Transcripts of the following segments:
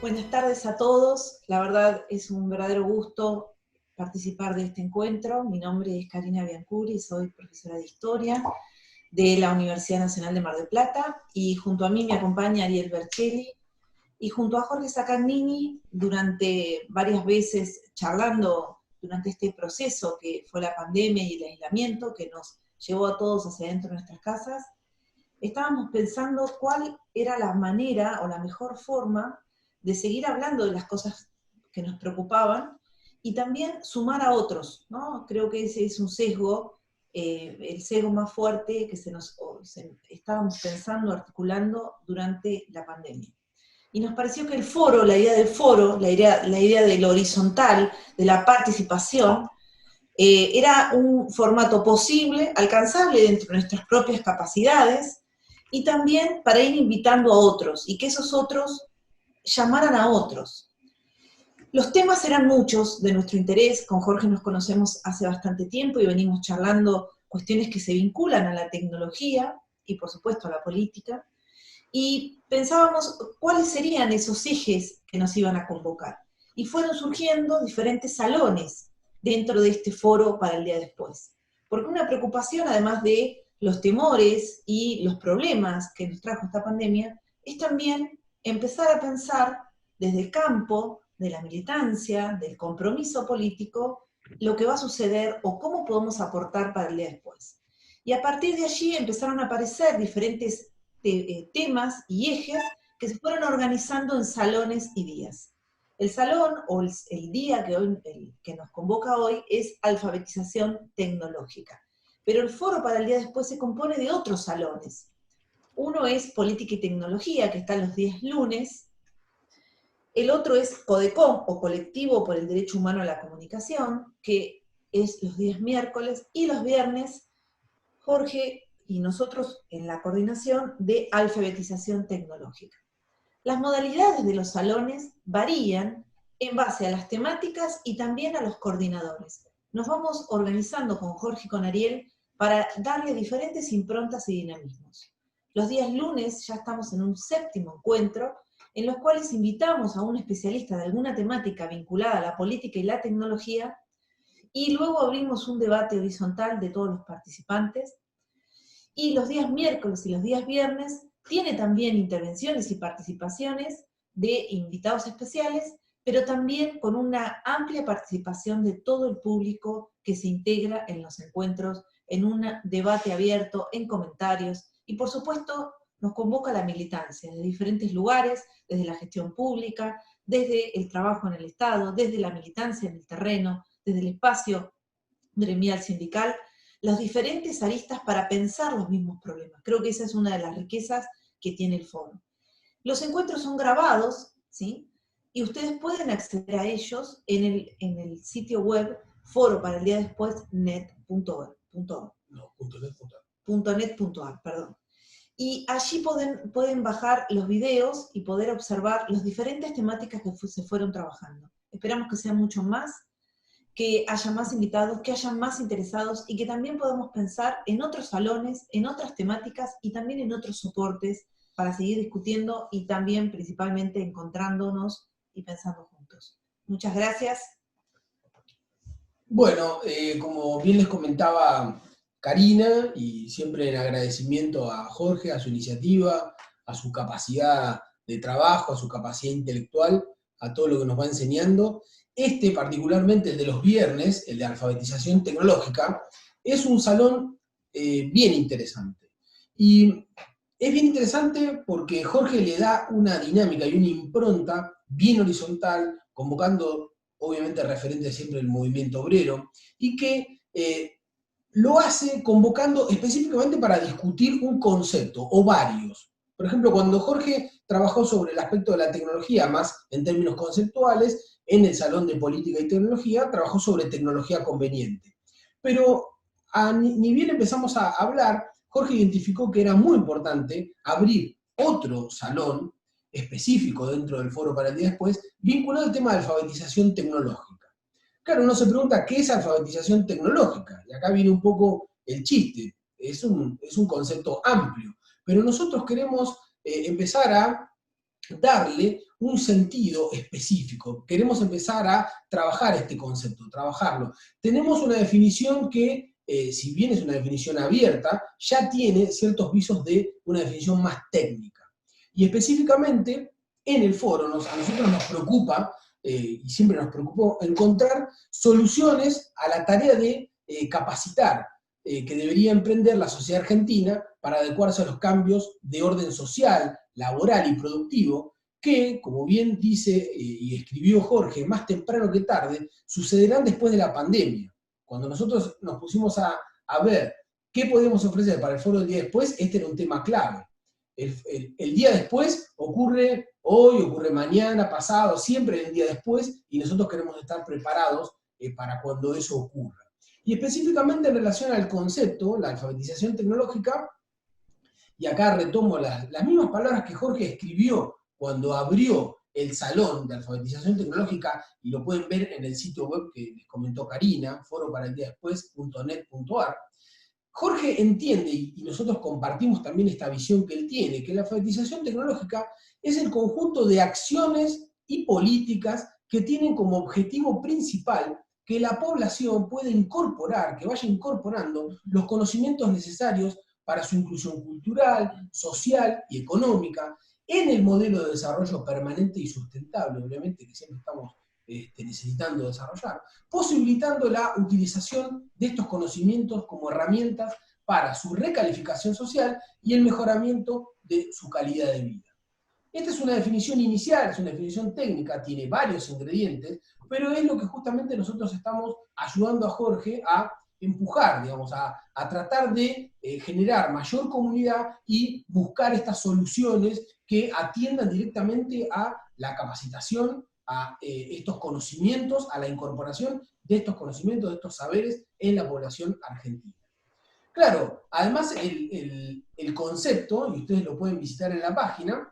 Buenas tardes a todos. La verdad es un verdadero gusto participar de este encuentro. Mi nombre es Karina Biancuri, soy profesora de Historia de la Universidad Nacional de Mar del Plata, y junto a mí me acompaña Ariel Bercelli, y junto a Jorge Sacagnini, durante varias veces charlando durante este proceso que fue la pandemia y el aislamiento que nos llevó a todos hacia adentro de nuestras casas, estábamos pensando cuál era la manera o la mejor forma de seguir hablando de las cosas que nos preocupaban y también sumar a otros, ¿no? Creo que ese es un sesgo, el sesgo más fuerte que estábamos pensando, articulando durante la pandemia. Y nos pareció que el foro, la idea del foro, la idea del horizontal, de la participación, era un formato posible, alcanzable dentro de nuestras propias capacidades, y también para ir invitando a otros, y que esos otros llamaran a otros. Los temas eran muchos de nuestro interés. Con Jorge nos conocemos hace bastante tiempo y venimos charlando cuestiones que se vinculan a la tecnología y por supuesto a la política, y pensábamos cuáles serían esos ejes que nos iban a convocar. Y fueron surgiendo diferentes salones dentro de este foro para el día después. Porque una preocupación, además de los temores y los problemas que nos trajo esta pandemia, es también empezar a pensar desde el campo de la militancia, del compromiso político, lo que va a suceder o cómo podemos aportar para el día después. Y a partir de allí empezaron a aparecer diferentes temas y ejes que se fueron organizando en salones y días. El salón o el día que nos convoca hoy es alfabetización tecnológica. Pero el foro para el día después se compone de otros salones. Uno es política y tecnología, que está los días lunes. El otro es CODECOM, o Colectivo por el Derecho Humano a la Comunicación, que es los días miércoles, y los viernes Jorge y nosotros en la coordinación de alfabetización tecnológica. Las modalidades de los salones varían en base a las temáticas y también a los coordinadores. Nos vamos organizando con Jorge y con Ariel para darle diferentes improntas y dinamismos. Los días lunes ya estamos en un 7º encuentro, en los cuales invitamos a un especialista de alguna temática vinculada a la política y la tecnología, y luego abrimos un debate horizontal de todos los participantes. Y los días miércoles y los días viernes tiene también intervenciones y participaciones de invitados especiales, pero también con una amplia participación de todo el público que se integra en los encuentros, en un debate abierto, en comentarios, y por supuesto nos convoca la militancia de diferentes lugares, desde la gestión pública, desde el trabajo en el Estado, desde la militancia en el terreno, desde el espacio gremial sindical, las diferentes aristas para pensar los mismos problemas. Creo que esa es una de las riquezas que tiene el foro. Los encuentros son grabados, ¿sí? Y ustedes pueden acceder a ellos en el sitio web foropareldiadespues.net.org. .net.ar, perdón. Y allí pueden bajar los videos y poder observar las diferentes temáticas que se fueron trabajando. Esperamos que sean mucho más, que haya más invitados, que haya más interesados, y que también podamos pensar en otros salones, en otras temáticas y también en otros soportes para seguir discutiendo y también principalmente encontrándonos y pensando juntos. Muchas gracias. Bueno, como bien les comentaba Karina, y siempre en agradecimiento a Jorge, a su iniciativa, a su capacidad de trabajo, a su capacidad intelectual, a todo lo que nos va enseñando. Particularmente el de los viernes, el de alfabetización tecnológica, es un salón bien interesante. Y es bien interesante porque Jorge le da una dinámica y una impronta bien horizontal, convocando obviamente referente siempre del movimiento obrero, y que lo hace convocando específicamente para discutir un concepto o varios. Por ejemplo, cuando Jorge trabajó sobre el aspecto de la tecnología, más en términos conceptuales, en el Salón de Política y Tecnología, trabajó sobre tecnología conveniente. Pero ni bien empezamos a hablar, Jorge identificó que era muy importante abrir otro salón específico dentro del foro para el día después, vinculado al tema de alfabetización tecnológica. Claro, uno se pregunta, ¿qué es alfabetización tecnológica? Y acá viene un poco el chiste, es un concepto amplio, pero nosotros queremos empezar a darle un sentido específico. Queremos empezar a trabajar este concepto, trabajarlo. Tenemos una definición que, si bien es una definición abierta, ya tiene ciertos visos de una definición más técnica. Y específicamente, en el foro, a nosotros nos preocupa, y siempre nos preocupó, encontrar soluciones a la tarea de capacitar que debería emprender la sociedad argentina para adecuarse a los cambios de orden social, laboral y productivo, que, como bien dice y escribió Jorge, más temprano que tarde, sucederán después de la pandemia. Cuando nosotros nos pusimos a ver qué podemos ofrecer para el foro del día después, este era un tema clave. El día después ocurre hoy, ocurre mañana, pasado, siempre el día después, y nosotros queremos estar preparados para cuando eso ocurra. Y específicamente en relación al concepto, la alfabetización tecnológica, y acá retomo las mismas palabras que Jorge escribió cuando abrió el salón de alfabetización tecnológica, y lo pueden ver en el sitio web que les comentó Karina, foroparaldiadespues.net.ar. Jorge entiende, y nosotros compartimos también esta visión que él tiene, que la alfabetización tecnológica es el conjunto de acciones y políticas que tienen como objetivo principal que la población pueda incorporar, que vaya incorporando los conocimientos necesarios para su inclusión cultural, social y económica, en el modelo de desarrollo permanente y sustentable, obviamente, que siempre estamos necesitando desarrollar, posibilitando la utilización de estos conocimientos como herramientas para su recalificación social y el mejoramiento de su calidad de vida. Esta es una definición inicial, es una definición técnica, tiene varios ingredientes, pero es lo que justamente nosotros estamos ayudando a Jorge a empujar, digamos, a tratar de generar mayor comunidad y buscar estas soluciones que atiendan directamente a la capacitación, a estos conocimientos, a la incorporación de estos conocimientos, de estos saberes en la población argentina. Claro, además el concepto, y ustedes lo pueden visitar en la página,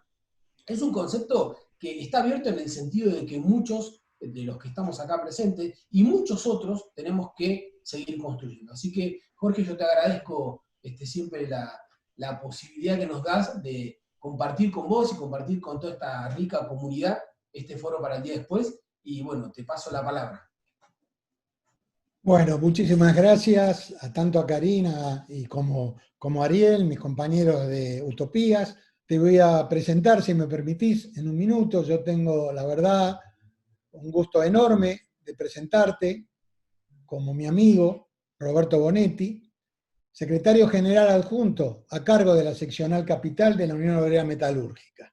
es un concepto que está abierto en el sentido de que muchos de los que estamos acá presentes y muchos otros tenemos que seguir construyendo. Así que, Jorge, yo te agradezco siempre la posibilidad que nos das de compartir con vos y compartir con toda esta rica comunidad este foro para el día después. Y bueno, te paso la palabra. Bueno, muchísimas gracias tanto a Karina y como a Ariel, mis compañeros de Utopías. Te voy a presentar, si me permitís, en un minuto. Yo tengo, la verdad, un gusto enorme de presentarte como mi amigo Roberto Bonetti, secretario general adjunto a cargo de la seccional capital de la Unión Obrera Metalúrgica.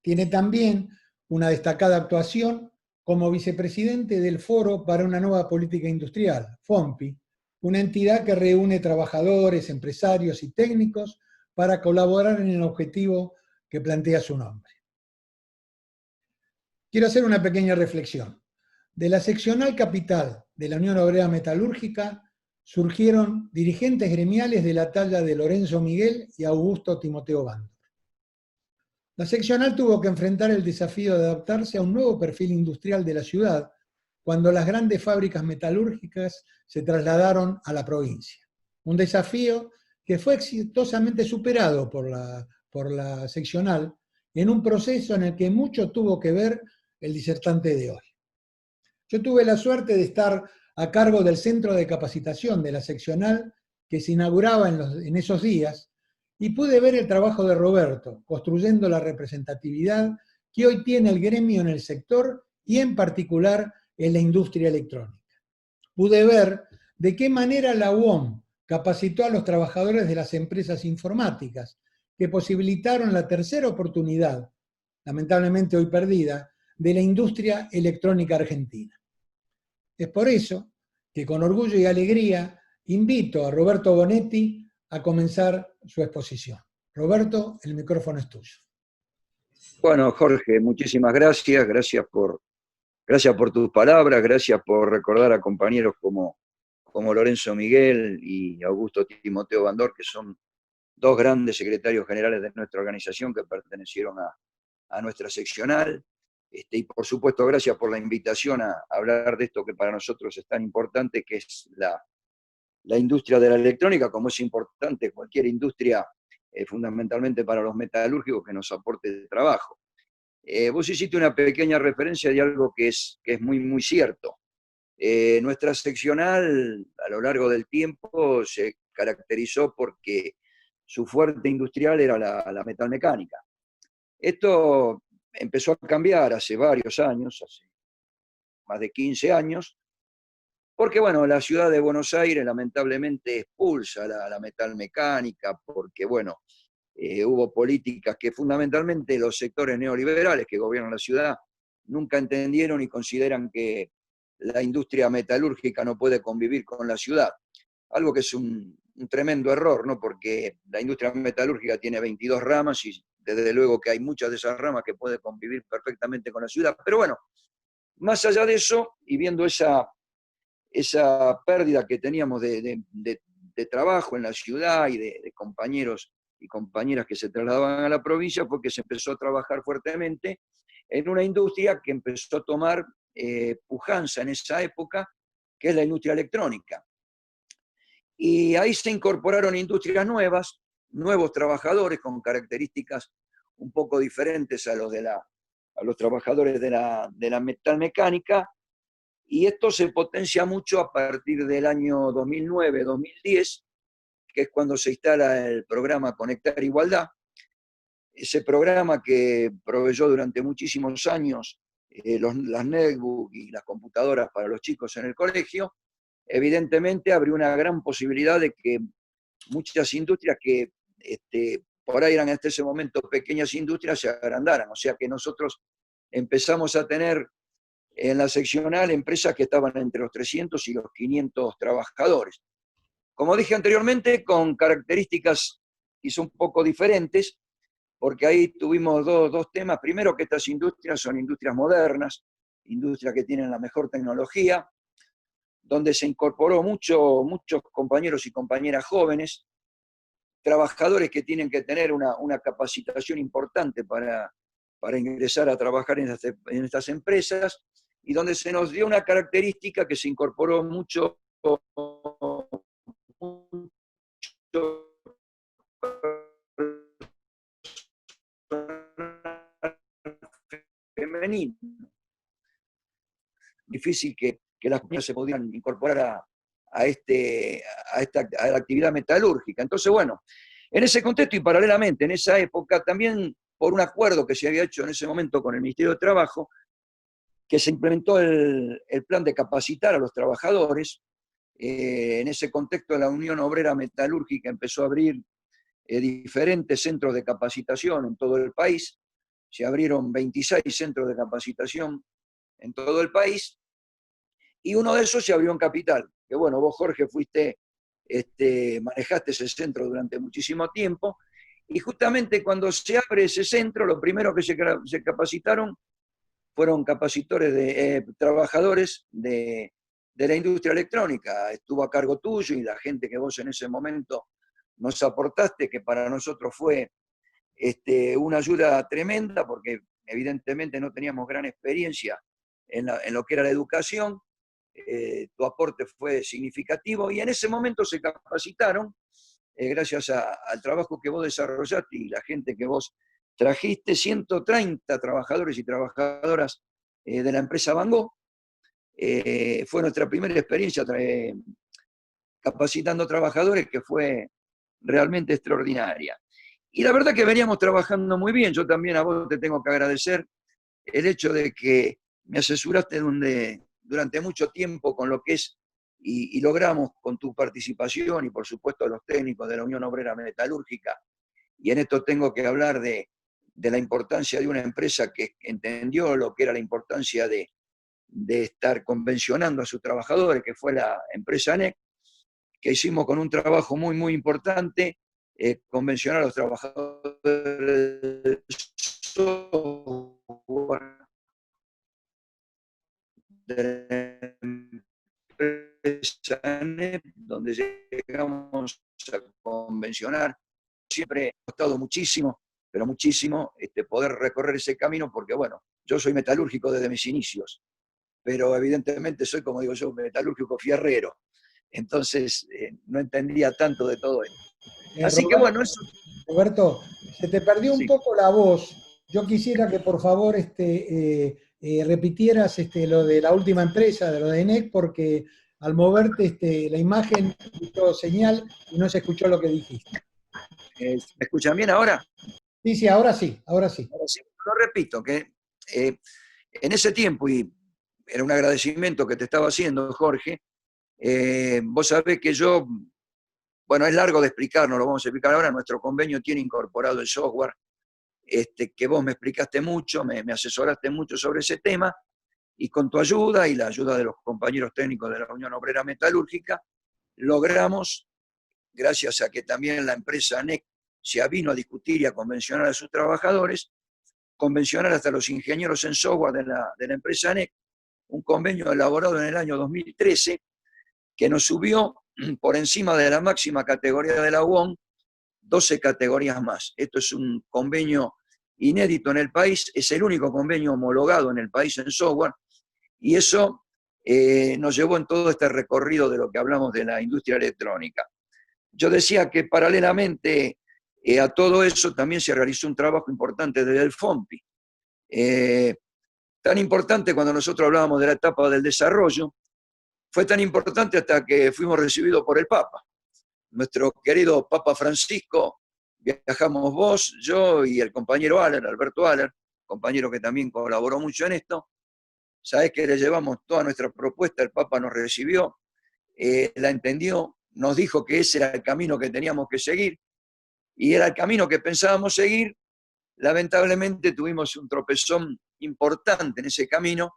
Tiene también una destacada actuación como vicepresidente del Foro para una Nueva Política Industrial, FONPI, una entidad que reúne trabajadores, empresarios y técnicos para colaborar en el objetivo que plantea su nombre. Quiero hacer una pequeña reflexión. De la seccional capital de la Unión Obrera Metalúrgica surgieron dirigentes gremiales de la talla de Lorenzo Miguel y Augusto Timoteo Bando. La seccional tuvo que enfrentar el desafío de adaptarse a un nuevo perfil industrial de la ciudad cuando las grandes fábricas metalúrgicas se trasladaron a la provincia. Un desafío que fue exitosamente superado por la seccional en un proceso en el que mucho tuvo que ver el disertante de hoy. Yo tuve la suerte de estar a cargo del centro de capacitación de la seccional que se inauguraba en esos días y pude ver el trabajo de Roberto, construyendo la representatividad que hoy tiene el gremio en el sector y en particular en la industria electrónica. Pude ver de qué manera la UOM capacitó a los trabajadores de las empresas informáticas que posibilitaron la tercera oportunidad, lamentablemente hoy perdida, de la industria electrónica argentina. Es por eso que con orgullo y alegría invito a Roberto Bonetti a comenzar su exposición. Roberto, el micrófono es tuyo. Bueno, Jorge, muchísimas gracias. Gracias por tus palabras, gracias por recordar a compañeros como Lorenzo Miguel y Augusto Timoteo Bandor, que son dos grandes secretarios generales de nuestra organización que pertenecieron a nuestra seccional. Y por supuesto, gracias por la invitación a hablar de esto que para nosotros es tan importante, que es la industria de la electrónica, como es importante cualquier industria, fundamentalmente para los metalúrgicos, que nos aporte trabajo. Vos hiciste una pequeña referencia de algo que es muy, muy cierto. Nuestra seccional a lo largo del tiempo se caracterizó porque su fuerte industrial era la metalmecánica. Esto empezó a cambiar hace varios años, hace más de 15 años, porque bueno, la ciudad de Buenos Aires lamentablemente expulsa la metalmecánica, porque bueno, hubo políticas que fundamentalmente los sectores neoliberales que gobiernan la ciudad nunca entendieron y consideran que la industria metalúrgica no puede convivir con la ciudad. Algo que es un tremendo error, ¿no? Porque la industria metalúrgica tiene 22 ramas y desde luego que hay muchas de esas ramas que pueden convivir perfectamente con la ciudad. Pero bueno, más allá de eso, y viendo esa pérdida que teníamos de trabajo en la ciudad y de compañeros y compañeras que se trasladaban a la provincia, fue que se empezó a trabajar fuertemente en una industria que empezó a tomar pujanza en esa época, que es la industria electrónica. Y ahí se incorporaron industrias nuevas, nuevos trabajadores con características un poco diferentes a los trabajadores de la metalmecánica, y esto se potencia mucho a partir del año 2009-2010, que es cuando se instala el programa Conectar Igualdad, ese programa que proveyó durante muchísimos años las netbooks y las computadoras para los chicos en el colegio. Evidentemente abrió una gran posibilidad de que muchas industrias que por ahí eran hasta ese momento pequeñas industrias se agrandaran. O sea que nosotros empezamos a tener en la seccional empresas que estaban entre los 300 y los 500 trabajadores. Como dije anteriormente, con características quizá un poco diferentes, porque ahí tuvimos dos temas. Primero, que estas industrias son industrias modernas, industrias que tienen la mejor tecnología, donde se incorporó muchos compañeros y compañeras jóvenes, trabajadores que tienen que tener una capacitación importante para ingresar a trabajar en estas empresas, y donde se nos dio una característica que se incorporó mucho femenino. Difícil que las mujeres se pudieran incorporar a la actividad metalúrgica. Entonces, bueno, en ese contexto y paralelamente en esa época, también por un acuerdo que se había hecho en ese momento con el Ministerio de Trabajo, que se implementó el plan de capacitar a los trabajadores. En ese contexto la Unión Obrera Metalúrgica empezó a abrir diferentes centros de capacitación en todo el país. Se abrieron 26 centros de capacitación en todo el país, y uno de esos se abrió en Capital, que bueno, vos, Jorge, manejaste ese centro durante muchísimo tiempo, y justamente cuando se abre ese centro, lo primero que se capacitaron fueron trabajadores de la industria electrónica. Estuvo a cargo tuyo y la gente que vos en ese momento nos aportaste, que para nosotros fue una ayuda tremenda, porque evidentemente no teníamos gran experiencia en lo que era la educación. Tu aporte fue significativo, y en ese momento se capacitaron, gracias al trabajo que vos desarrollaste y la gente que vos trajiste, 130 trabajadores y trabajadoras de la empresa Van Gogh. Fue nuestra primera experiencia capacitando trabajadores, que fue realmente extraordinaria. Y la verdad que veníamos trabajando muy bien. Yo también a vos te tengo que agradecer el hecho de que me asesoraste durante mucho tiempo con lo que es, y logramos con tu participación y por supuesto los técnicos de la Unión Obrera Metalúrgica. Y en esto tengo que hablar de la importancia de una empresa que entendió lo que era la importancia de estar convencionando a sus trabajadores, que fue la empresa ANEC, que hicimos con un trabajo muy, muy importante, convencionar a los trabajadores del software de la empresa ANEC, donde llegamos a convencionar. Siempre ha costado muchísimo, pero muchísimo, poder recorrer ese camino, porque bueno, yo soy metalúrgico desde mis inicios, pero evidentemente soy, como digo yo, metalúrgico fierrero. Entonces no entendía tanto de todo esto. Así que bueno, eso... Roberto, se te perdió un Sí. poco la voz, Yo quisiera que por favor repitieras lo de la última empresa, de lo de ENEC, porque al moverte la imagen hizo señal y no se escuchó lo que dijiste. ¿Me escuchan bien ahora? Sí, sí, ahora sí, ahora sí. Ahora sí. Lo repito, que en ese tiempo, y era un agradecimiento que te estaba haciendo, Jorge, vos sabés que yo, bueno, es largo de explicar, no lo vamos a explicar ahora, nuestro convenio tiene incorporado el software, que vos me explicaste mucho, me asesoraste mucho sobre ese tema, y con tu ayuda y la ayuda de los compañeros técnicos de la Unión Obrera Metalúrgica, logramos, gracias a que también la empresa ANEC se avino a discutir y a convencionar a sus trabajadores, convencionar hasta los ingenieros en software de la empresa ANEC, un convenio elaborado en el año 2013 que nos subió por encima de la máxima categoría de la UON 12 categorías más. Esto es un convenio inédito en el país, es el único convenio homologado en el país en software, y eso nos llevó en todo este recorrido de lo que hablamos de la industria electrónica. Yo decía que paralelamente a todo eso también se realizó un trabajo importante desde el FOMPI. Tan importante cuando nosotros hablábamos de la etapa del desarrollo, fue tan importante hasta que fuimos recibidos por el Papa. Nuestro querido Papa Francisco, viajamos vos, yo y el compañero Aller, Alberto Aller, compañero que también colaboró mucho en esto. Sabés que le llevamos toda nuestra propuesta, el Papa nos recibió, la entendió, nos dijo que ese era el camino que teníamos que seguir, y era el camino que pensábamos seguir. Lamentablemente tuvimos un tropezón importante en ese camino,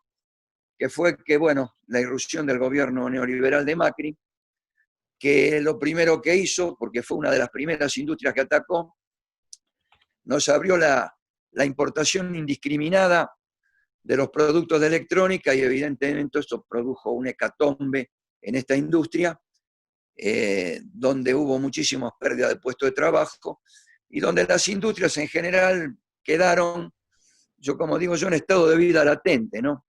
que fue que, bueno, la irrupción del gobierno neoliberal de Macri, que lo primero que hizo, porque fue una de las primeras industrias que atacó, nos abrió la importación indiscriminada de los productos de electrónica, y evidentemente esto produjo un hecatombe en esta industria, donde hubo muchísimas pérdidas de puestos de trabajo y donde las industrias en general quedaron, yo como digo yo, en estado de vida latente, ¿no?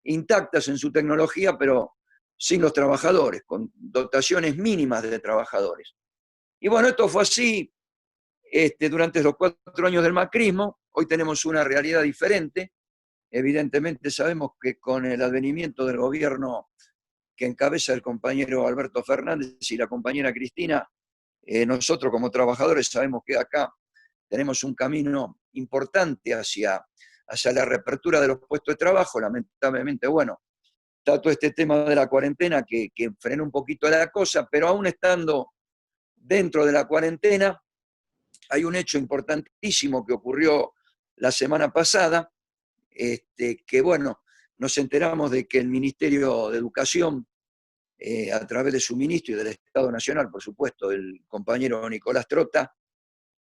Intactas en su tecnología, pero sin los trabajadores, con dotaciones mínimas de trabajadores. Y bueno, esto fue así durante los 4 años del macrismo. Hoy tenemos una realidad diferente. Evidentemente sabemos que con el advenimiento del gobierno que encabeza el compañero Alberto Fernández y la compañera Cristina, nosotros como trabajadores sabemos que acá tenemos un camino importante hacia la reapertura de los puestos de trabajo. Lamentablemente, bueno, está todo este tema de la cuarentena que frena un poquito la cosa, pero aún estando dentro de la cuarentena, hay un hecho importantísimo que ocurrió la semana pasada, que bueno, nos enteramos de que el Ministerio de Educación, a través de su ministro y del Estado Nacional, por supuesto, el compañero Nicolás Trota,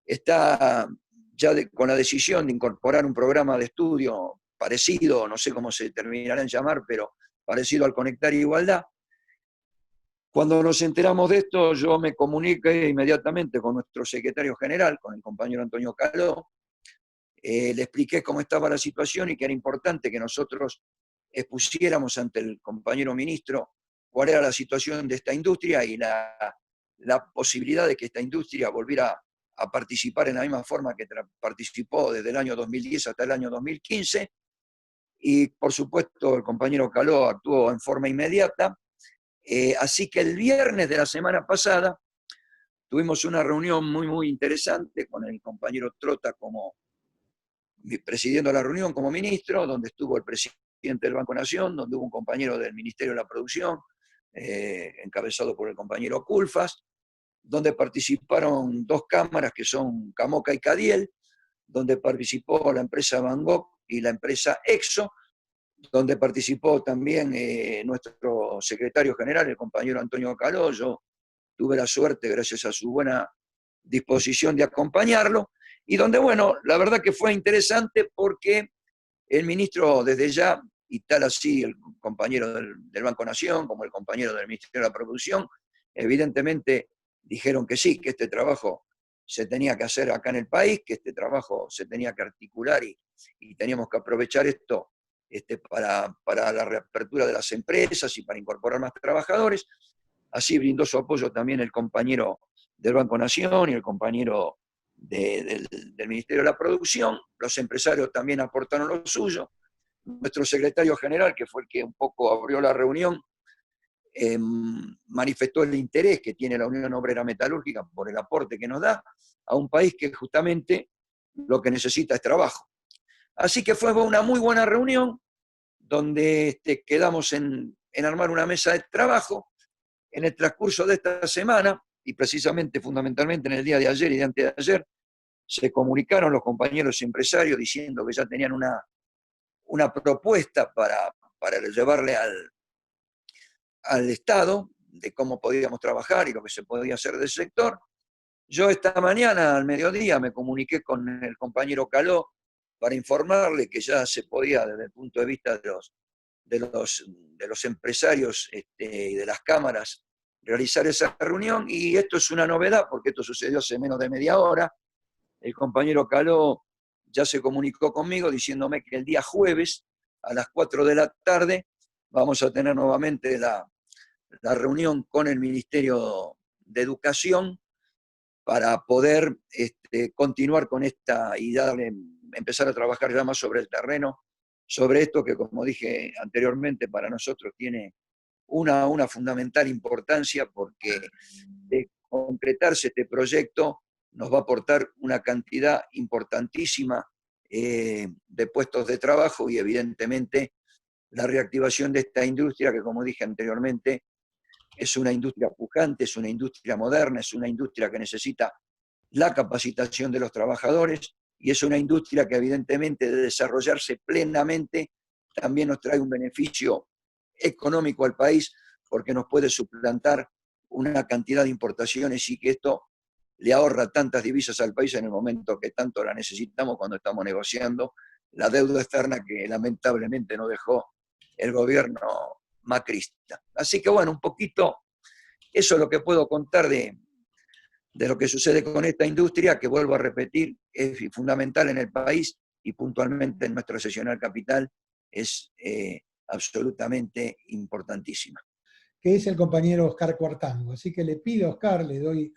está ya con la decisión de incorporar un programa de estudio parecido, no sé cómo se terminará en llamar, pero parecido al Conectar Igualdad. Cuando nos enteramos de esto, yo me comuniqué inmediatamente con nuestro secretario general, con el compañero Antonio Caló, le expliqué cómo estaba la situación y que era importante que nosotros expusiéramos ante el compañero ministro cuál era la situación de esta industria y la posibilidad de que esta industria volviera a participar en la misma forma que participó desde el año 2010 hasta el año 2015. Y por supuesto el compañero Caló actuó en forma inmediata. Así que el viernes de la semana pasada tuvimos una reunión muy, muy interesante con el compañero Trota como presidiendo la reunión como ministro, donde estuvo el presidente del Banco Nación, donde hubo un compañero del Ministerio de la Producción, encabezado por el compañero Culfas, donde participaron 2 cámaras que son Camoca y Cadiel, donde participó la empresa Van Gogh y la empresa Exo, donde participó también nuestro secretario general, el compañero Antonio Caló. Yo tuve la suerte, gracias a su buena disposición, de acompañarlo, y donde, bueno, la verdad que fue interesante porque el ministro desde ya, y tal así el compañero del Banco Nación como el compañero del Ministerio de la Producción, evidentemente dijeron que sí, que este trabajo se tenía que hacer acá en el país, que este trabajo se tenía que articular y teníamos que aprovechar esto para la reapertura de las empresas y para incorporar más trabajadores. Así brindó su apoyo también el compañero del Banco Nación y el compañero del Ministerio de la Producción, los empresarios también aportaron lo suyo, nuestro secretario general, que fue el que un poco abrió la reunión, manifestó el interés que tiene la Unión Obrera Metalúrgica por el aporte que nos da a un país que justamente lo que necesita es trabajo. Así que fue una muy buena reunión, donde quedamos en armar una mesa de trabajo. En el transcurso de esta semana, y precisamente fundamentalmente en el día de ayer y de antes de ayer, se comunicaron los compañeros empresarios diciendo que ya tenían una propuesta para llevarle al Estado de cómo podíamos trabajar y lo que se podía hacer del sector. Yo esta mañana, al mediodía, me comuniqué con el compañero Caló para informarle que ya se podía, desde el punto de vista de los empresarios y de las cámaras, realizar esa reunión, y esto es una novedad porque esto sucedió hace menos de media hora. El compañero Caló ya se comunicó conmigo diciéndome que el día jueves a las 4 de la tarde vamos a tener nuevamente la reunión con el Ministerio de Educación para poder continuar con esta y empezar a trabajar ya más sobre el terreno, sobre esto que, como dije anteriormente, para nosotros tiene una fundamental importancia, porque de concretarse este proyecto nos va a aportar una cantidad importantísima de puestos de trabajo y evidentemente la reactivación de esta industria que, como dije anteriormente, es una industria pujante, es una industria moderna, es una industria que necesita la capacitación de los trabajadores y es una industria que evidentemente de desarrollarse plenamente también nos trae un beneficio económico al país, porque nos puede suplantar una cantidad de importaciones y que esto le ahorra tantas divisas al país en el momento que tanto la necesitamos cuando estamos negociando la deuda externa que lamentablemente nos dejó el gobierno macrista. Así que bueno, un poquito eso es lo que puedo contar de lo que sucede con esta industria, que vuelvo a repetir, es fundamental en el país y puntualmente en nuestra seccional capital es absolutamente importantísima. Que es el compañero Oscar Cuartango. Así que le pido a Oscar, le doy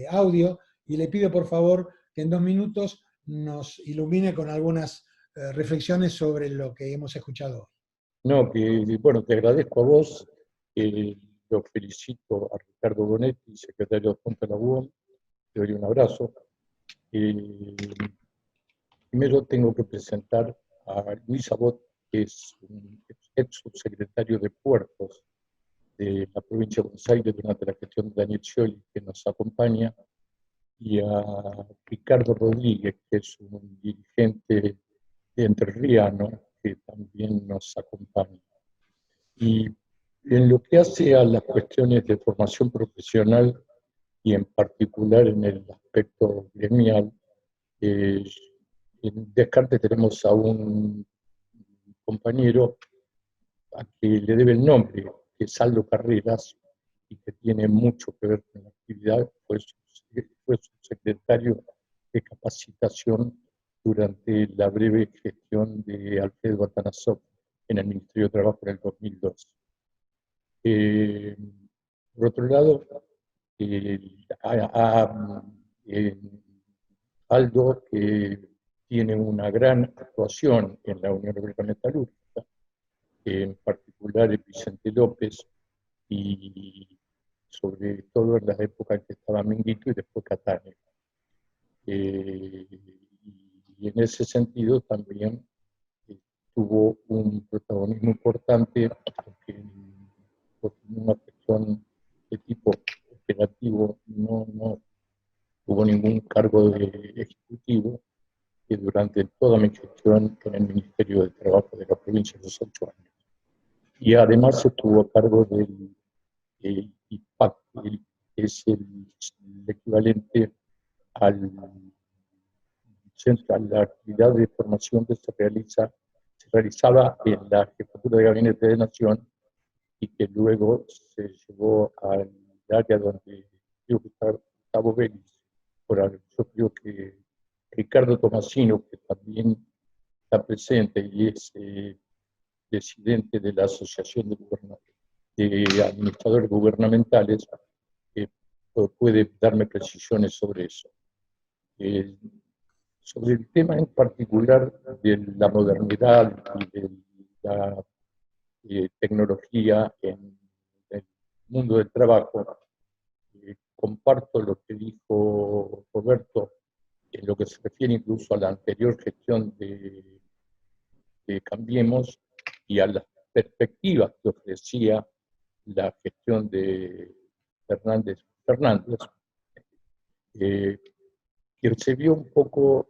audio y le pido por favor que en 2 minutos nos ilumine con algunas reflexiones sobre lo que hemos escuchado hoy. No, bueno, te agradezco a vos, lo felicito a Ricardo Bonetti, secretario adjunto de la UOM, te doy un abrazo. Primero tengo que presentar a Luis Abot, que es un ex subsecretario de Puertos de la provincia de Buenos Aires durante la gestión de Daniel Scioli, que nos acompaña, y a Ricardo Rodríguez, que es un dirigente entrerriano, que también nos acompaña. Y en lo que hace a las cuestiones de formación profesional, y en particular en el aspecto gremial, en Descartes tenemos a un compañero a que le debe el nombre, que es Aldo Carreras, y que tiene mucho que ver con la actividad, fue subsecretario de capacitación durante la breve gestión de Alfredo Atanasov en el Ministerio de Trabajo en el 2002. Por otro lado, Aldo tiene una gran actuación en la Unión Obrera Metalúrgica, en particular en Vicente López, y sobre todo en las épocas en que estaba Minguito y después Catania. Y en ese sentido también tuvo un protagonismo importante, porque por una cuestión de tipo operativo no tuvo ningún cargo de ejecutivo, que durante toda mi gestión en el Ministerio de Trabajo de la provincia de los 8 años. Y además estuvo a cargo del IPAC, que es el equivalente al centro, a la actividad de formación que se realizaba en la Jefatura de Gabinete de Nación y que luego se llevó al área donde creo que está Gustavo Vélez. Yo creo que Ricardo Tomasino, que también está presente y es presidente de la Asociación de Administradores Gubernamentales, puede darme precisiones sobre eso. sobre el tema en particular de la modernidad y de la tecnología en el mundo del trabajo, comparto lo que dijo Roberto en lo que se refiere incluso a la anterior gestión de Cambiemos y a las perspectivas que ofrecía la gestión de Fernández, que se vio un poco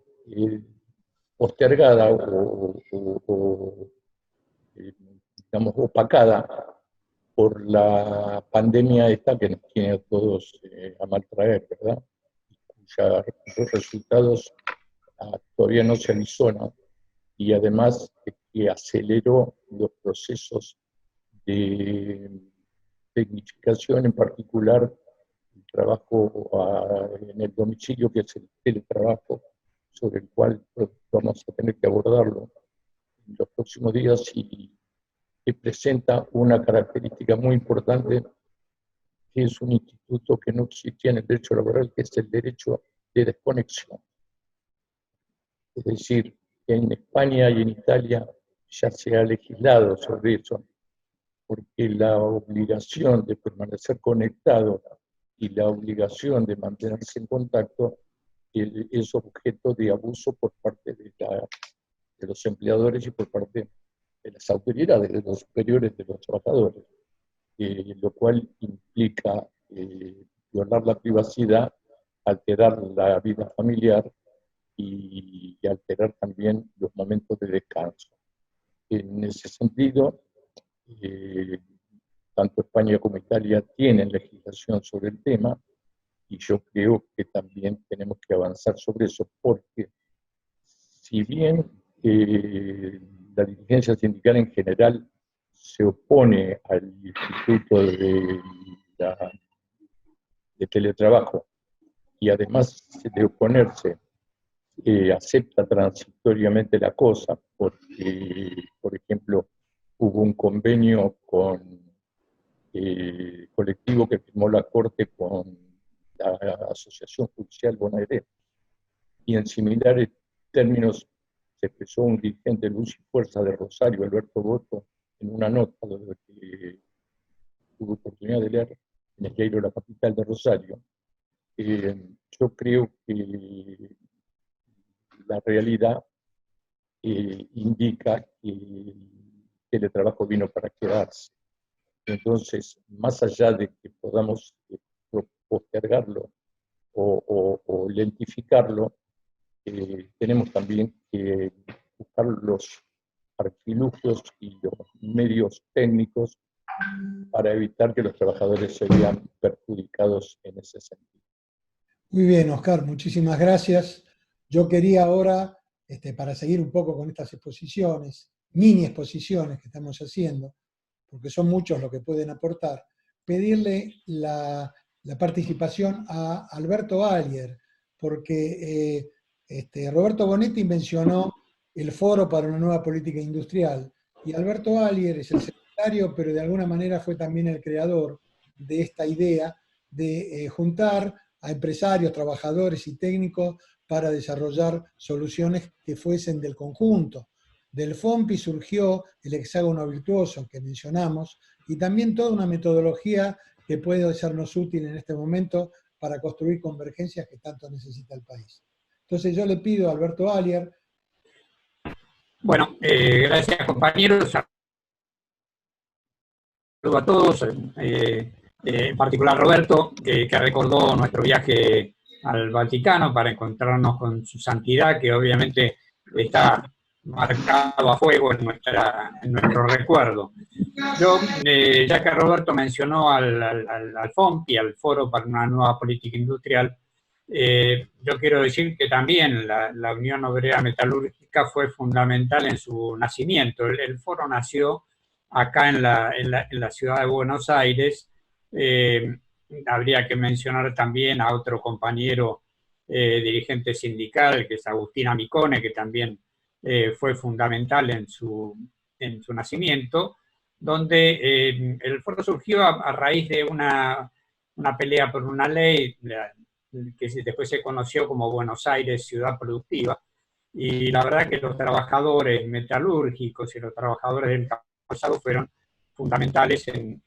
postergada o digamos, opacada por la pandemia esta que nos tiene a todos a maltraer, ¿verdad? Cuyos resultados todavía no se avisoran, y además que aceleró los procesos de tecnificación, en particular el trabajo en el domicilio, que es el teletrabajo, sobre el cual vamos a tener que abordarlo en los próximos días, y que presenta una característica muy importante, que es un instituto que no existía en el derecho laboral, que es el derecho de desconexión. Es decir, en España y en Italia ya se ha legislado sobre eso, porque la obligación de permanecer conectado y la obligación de mantenerse en contacto es objeto de abuso por parte de los empleadores y por parte de las autoridades, de los superiores de los trabajadores, lo cual implica violar la privacidad, alterar la vida familiar y alterar también los momentos de descanso. En ese sentido, tanto España como Italia tienen legislación sobre el tema, y yo creo que también tenemos que avanzar sobre eso, porque si bien la dirigencia sindical en general se opone al instituto de teletrabajo, y además de oponerse, acepta transitoriamente la cosa, porque, por ejemplo, hubo un convenio con el colectivo que firmó la Corte con la Asociación Judicial Bonaerense, y en similares términos se expresó un dirigente de Luz y Fuerza de Rosario, Alberto Boto, en una nota que tuve oportunidad de leer en el diario La Capital de Rosario. Yo creo que la realidad indica que el teletrabajo vino para quedarse. Entonces, más allá de que podamos postergarlo o lentificarlo, tenemos también que buscar los artilugios y los medios técnicos para evitar que los trabajadores se vean perjudicados en ese sentido. Muy bien, Oscar, muchísimas gracias. Yo quería ahora, para seguir un poco con estas exposiciones, mini exposiciones que estamos haciendo, porque son muchos los que pueden aportar, pedirle la participación a Alberto Alier, porque Roberto Bonetti mencionó el Foro para una Nueva Política Industrial, y Alberto Alier es el secretario, pero de alguna manera fue también el creador de esta idea de juntar a empresarios, trabajadores y técnicos para desarrollar soluciones que fuesen del conjunto. Del FOMPI surgió el hexágono virtuoso que mencionamos, y también toda una metodología que puede sernos útil en este momento para construir convergencias que tanto necesita el país. Entonces yo le pido a Alberto Alier. Bueno, gracias compañeros. Saludo a todos, en particular Roberto, que recordó nuestro viaje al Vaticano para encontrarnos con su santidad, que obviamente está marcado a fuego en nuestro recuerdo. Yo, ya que Roberto mencionó al FOMPI, al Foro para una Nueva Política Industrial, yo quiero decir que también la Unión Obrera Metalúrgica fue fundamental en su nacimiento. El foro nació acá en la ciudad de Buenos Aires. Habría que mencionar también a otro compañero dirigente sindical, que es Agustín Amicone, que también fue fundamental en su nacimiento, donde el foro surgió a raíz de una pelea por una ley, después se conoció como Buenos Aires Ciudad Productiva. Y la verdad que los trabajadores metalúrgicos y los trabajadores del calzado fueron fundamentales en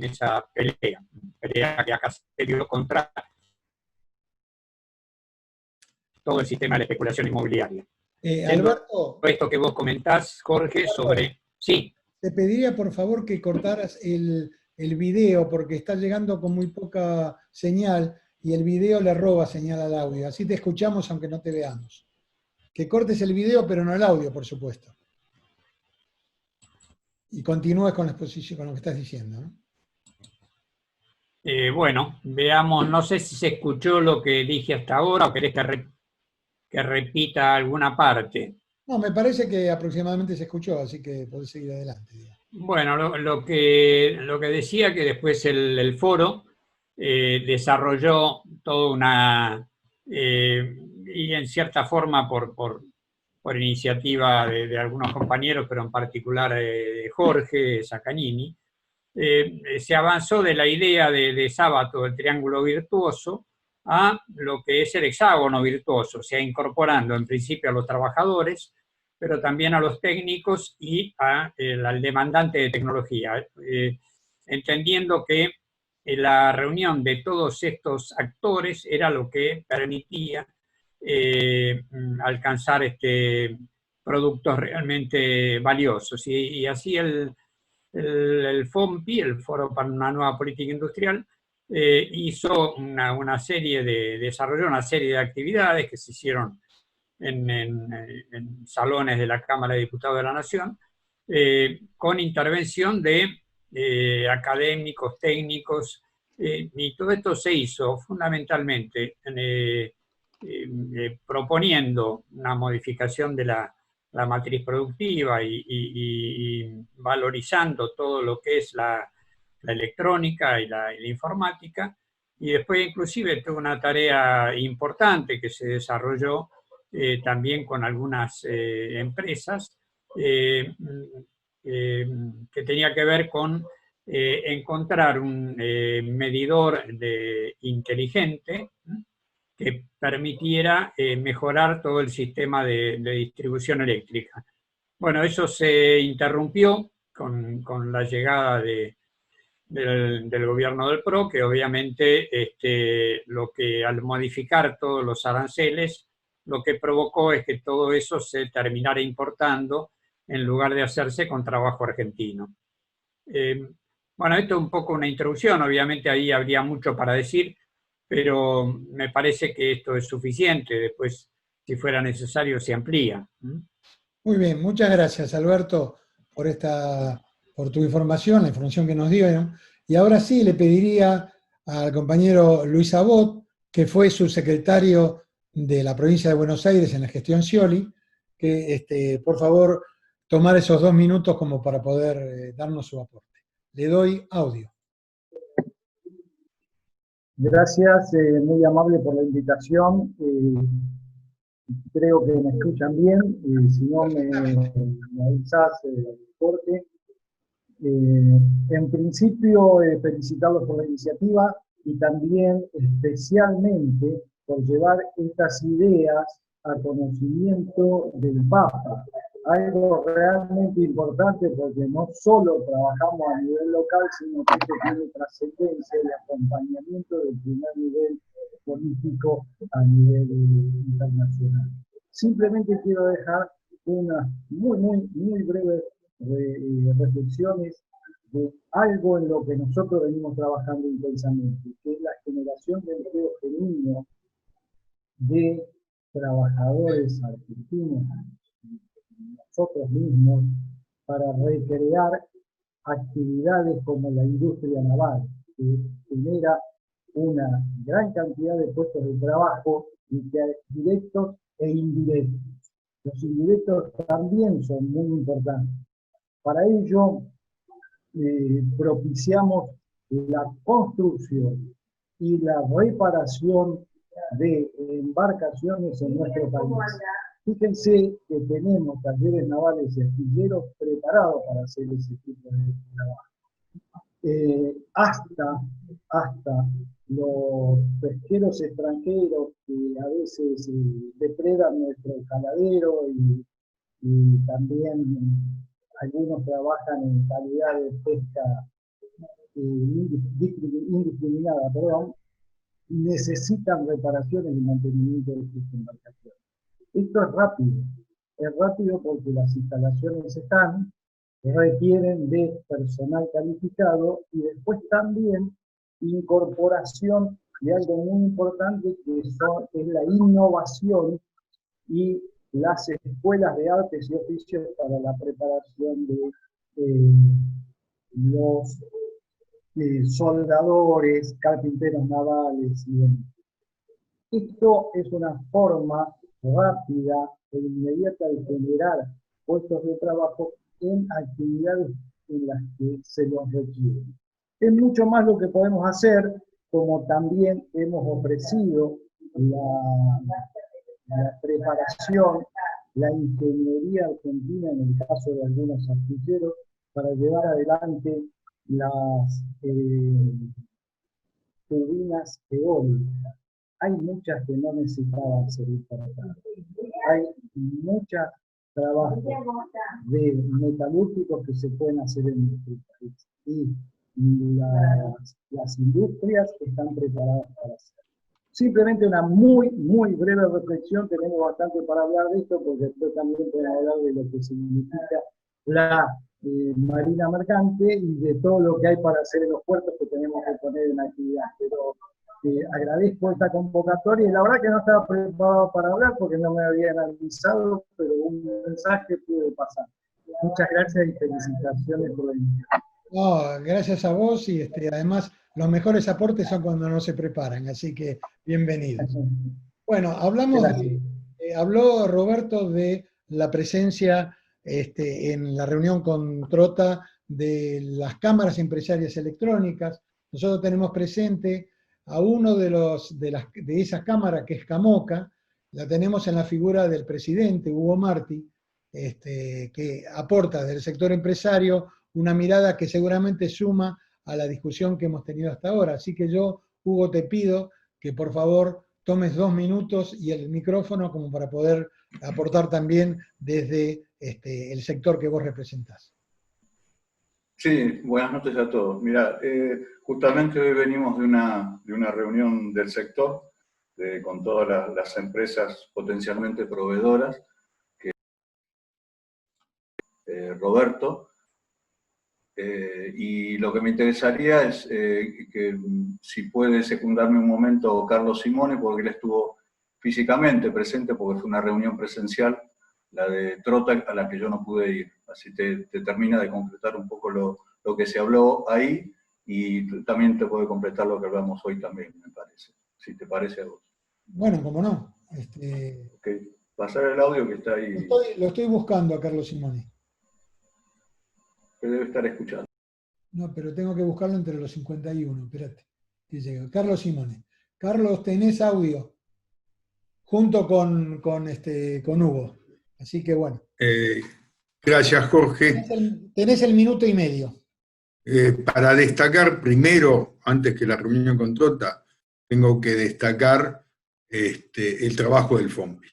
esa pelea que acá se dio contra todo el sistema de la especulación inmobiliaria. Alberto, Esto que vos comentás, Jorge, sobre... Sí. Te pediría por favor que cortaras el video porque está llegando con muy poca señal y el video le roba señal al audio. Así te escuchamos aunque no te veamos. Que cortes el video pero no el audio, por supuesto. Y continúes con la exposición, con lo que estás diciendo, ¿no? Bueno, veamos, no sé si se escuchó lo que dije hasta ahora o querés que repita alguna parte. No, me parece que aproximadamente se escuchó, así que podés seguir adelante. Bueno, lo que decía que después el foro desarrolló toda una, y en cierta forma por iniciativa de algunos compañeros, pero en particular de Jorge Saccagnini, se avanzó de la idea de Sábato, del triángulo virtuoso, a lo que es el hexágono virtuoso, o sea, incorporando en principio a los trabajadores, pero también a los técnicos y al demandante de tecnología, entendiendo que la reunión de todos estos actores era lo que permitía alcanzar productos realmente valiosos. Y así el FOMPI, el Foro para una Nueva Política Industrial, desarrolló una serie de actividades que se hicieron en salones de la Cámara de Diputados de la Nación, con intervención de académicos, técnicos, y todo esto se hizo fundamentalmente proponiendo una modificación de la matriz productiva y valorizando todo lo que es la electrónica y la informática, y después inclusive tuvo una tarea importante que se desarrolló también con algunas empresas que tenía que ver con encontrar un medidor inteligente que permitiera mejorar todo el sistema de distribución eléctrica. Bueno, eso se interrumpió con la llegada del gobierno del PRO, que obviamente lo que al modificar todos los aranceles, lo que provocó es que todo eso se terminara importando en lugar de hacerse con trabajo argentino. Bueno, esto es un poco una introducción, obviamente ahí habría mucho para decir, pero me parece que esto es suficiente. Después, si fuera necesario, se amplía. Muy bien, muchas gracias, Alberto, por tu información, la información que nos dio. Y ahora sí le pediría al compañero Luis Abot, que fue subsecretario de la provincia de Buenos Aires en la gestión Scioli, que por favor tomar esos 2 minutos como para poder darnos su aporte. Le doy audio. Gracias, muy amable por la invitación. Creo que me escuchan bien. Si no, me avisás, Jorge. En principio, felicitarlos por la iniciativa y también especialmente por llevar estas ideas a conocimiento del Papa. Algo realmente importante porque no solo trabajamos a nivel local, sino que esto tiene trascendencia y acompañamiento del primer nivel político a nivel internacional. Simplemente quiero dejar unas muy breves reflexiones de algo en lo que nosotros venimos trabajando intensamente, que es la generación de empleo genuino de trabajadores argentinos, nosotros mismos, para recrear actividades como la industria naval, que genera una gran cantidad de puestos de trabajo, directos e indirectos. Los indirectos también son muy importantes. Para ello, propiciamos la construcción y la reparación de embarcaciones en nuestro país. Fíjense que tenemos talleres navales y astilleros preparados para hacer ese tipo de trabajo. Hasta los pesqueros extranjeros que a veces depredan nuestro caladero y también algunos trabajan en calidad de pesca indiscriminada, perdón, necesitan reparaciones y mantenimiento de sus embarcaciones. Esto es rápido porque las instalaciones están, requieren de personal calificado y después también incorporación de algo muy importante que es la innovación y las escuelas de artes y oficios para la preparación de los soldadores, carpinteros navales y demás. Esto es una forma rápida e inmediata de generar puestos de trabajo en actividades en las que se los requiere. Es mucho más lo que podemos hacer, como también hemos ofrecido la preparación, la ingeniería argentina en el caso de algunos astilleros, para llevar adelante las turbinas eólicas. Hay muchas que no necesitaban servir para nada. Hay muchos trabajos de metalúrgicos que se pueden hacer en nuestro país. Y las industrias están preparadas para hacerlo. Simplemente una muy breve reflexión, tenemos bastante para hablar de esto, porque después también podemos hablar de lo que significa la marina mercante y de todo lo que hay para hacer en los puertos que tenemos que poner en actividad. Pero agradezco esta convocatoria y la verdad que no estaba preparado para hablar porque no me habían avisado, pero un mensaje pude pasar. Muchas gracias y felicitaciones por la invitación. No, gracias a vos y además los mejores aportes son cuando no se preparan, así que bienvenidos. Bueno, habló Roberto de la presencia en la reunión con Trota de las cámaras empresarias electrónicas. Nosotros tenemos presente a uno de esas cámaras, que es Camoca, la tenemos en la figura del presidente, Hugo Martí, que aporta del sector empresario una mirada que seguramente suma a la discusión que hemos tenido hasta ahora. Así que yo, Hugo, te pido que por favor tomes 2 minutos y el micrófono como para poder aportar también desde el sector que vos representás. Sí, buenas noches a todos. Mira, justamente hoy venimos de una reunión del sector con todas las empresas potencialmente proveedoras, que Roberto, y lo que me interesaría es que si puede secundarme un momento Carlos Simone, porque él estuvo físicamente presente, porque fue una reunión presencial, la de Trota, a la que yo no pude ir. Así te termina de completar un poco lo que se habló ahí, y también te puede completar lo que hablamos hoy también, me parece, si te parece a vos. Bueno, cómo no. Okay. Pasar el audio que está ahí. Lo estoy buscando a Carlos Simone. Que debe estar escuchando. No, pero tengo que buscarlo entre los 51, espérate, que llega. Carlos Simone. Carlos, tenés audio, junto con Hugo. Así que bueno. Gracias, Jorge. Tenés el minuto y medio. Para destacar primero, antes que la reunión con Trota, tengo que destacar el trabajo del FOMPI.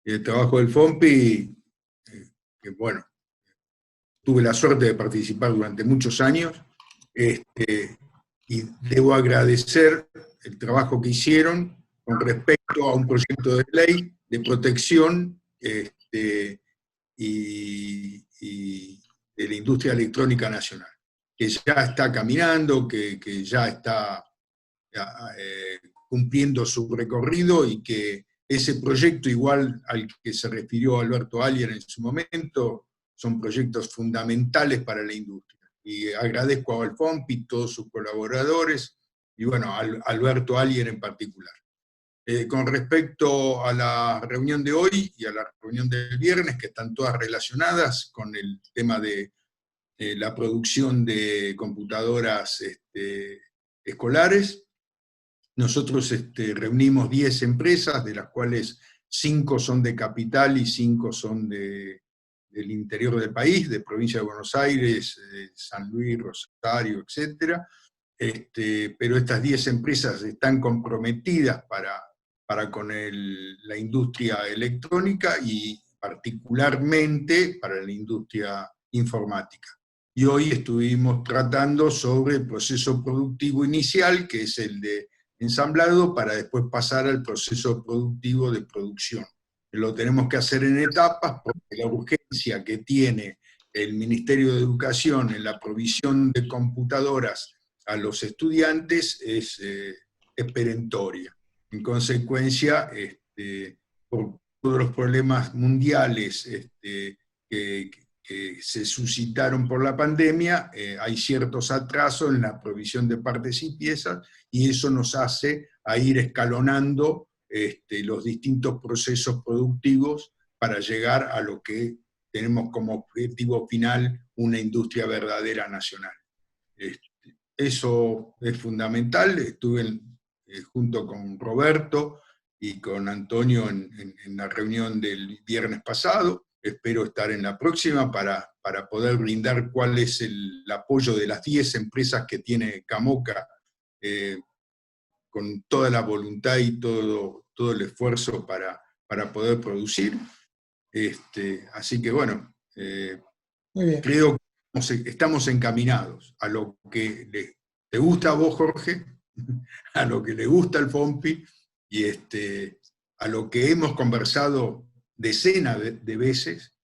El trabajo del FOMPI, que bueno, tuve la suerte de participar durante muchos años, y debo agradecer el trabajo que hicieron con respecto a un proyecto de ley de protección y de la industria electrónica nacional, que ya está caminando, que ya está cumpliendo su recorrido, y que ese proyecto, igual al que se refirió Alberto Aller en su momento, son proyectos fundamentales para la industria. Y agradezco a FOMPI y todos sus colaboradores, y bueno, a Alberto Aller en particular. Con respecto a la reunión de hoy y a la reunión del viernes, que están todas relacionadas con el tema de la producción de computadoras escolares, nosotros reunimos 10 empresas, de las cuales 5 son de capital y 5 son del interior del país, de provincia de Buenos Aires, San Luis, Rosario, etc. pero estas 10 empresas están comprometidas para con la industria electrónica y particularmente para la industria informática. Y hoy estuvimos tratando sobre el proceso productivo inicial, que es el de ensamblado, para después pasar al proceso productivo de producción. Lo tenemos que hacer en etapas porque la urgencia que tiene el Ministerio de Educación en la provisión de computadoras a los estudiantes es perentoria. En consecuencia, por todos los problemas mundiales que se suscitaron por la pandemia, hay ciertos atrasos en la provisión de partes y piezas, y eso nos hace a ir escalonando los distintos procesos productivos para llegar a lo que tenemos como objetivo final una industria verdadera nacional. Eso es fundamental. Estuve junto con Roberto y con Antonio en la reunión del viernes pasado. Espero estar en la próxima para poder brindar cuál es el apoyo de las 10 empresas que tiene Camoca, con toda la voluntad y todo el esfuerzo para poder producir. Así que bueno, muy bien. Creo que estamos encaminados a lo que te gusta a vos, Jorge, a lo que le gusta al FOMPI, y a lo que hemos conversado decenas de veces,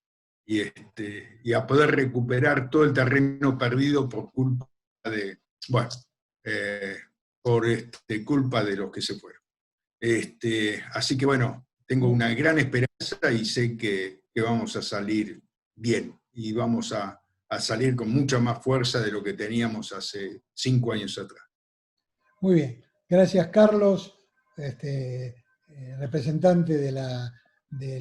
y a poder recuperar todo el terreno perdido por culpa de, bueno, culpa de los que se fueron. Así que bueno, tengo una gran esperanza y sé que vamos a salir bien, y vamos a salir con mucha más fuerza de lo que teníamos hace 5 años atrás. Muy bien, gracias Carlos, representante de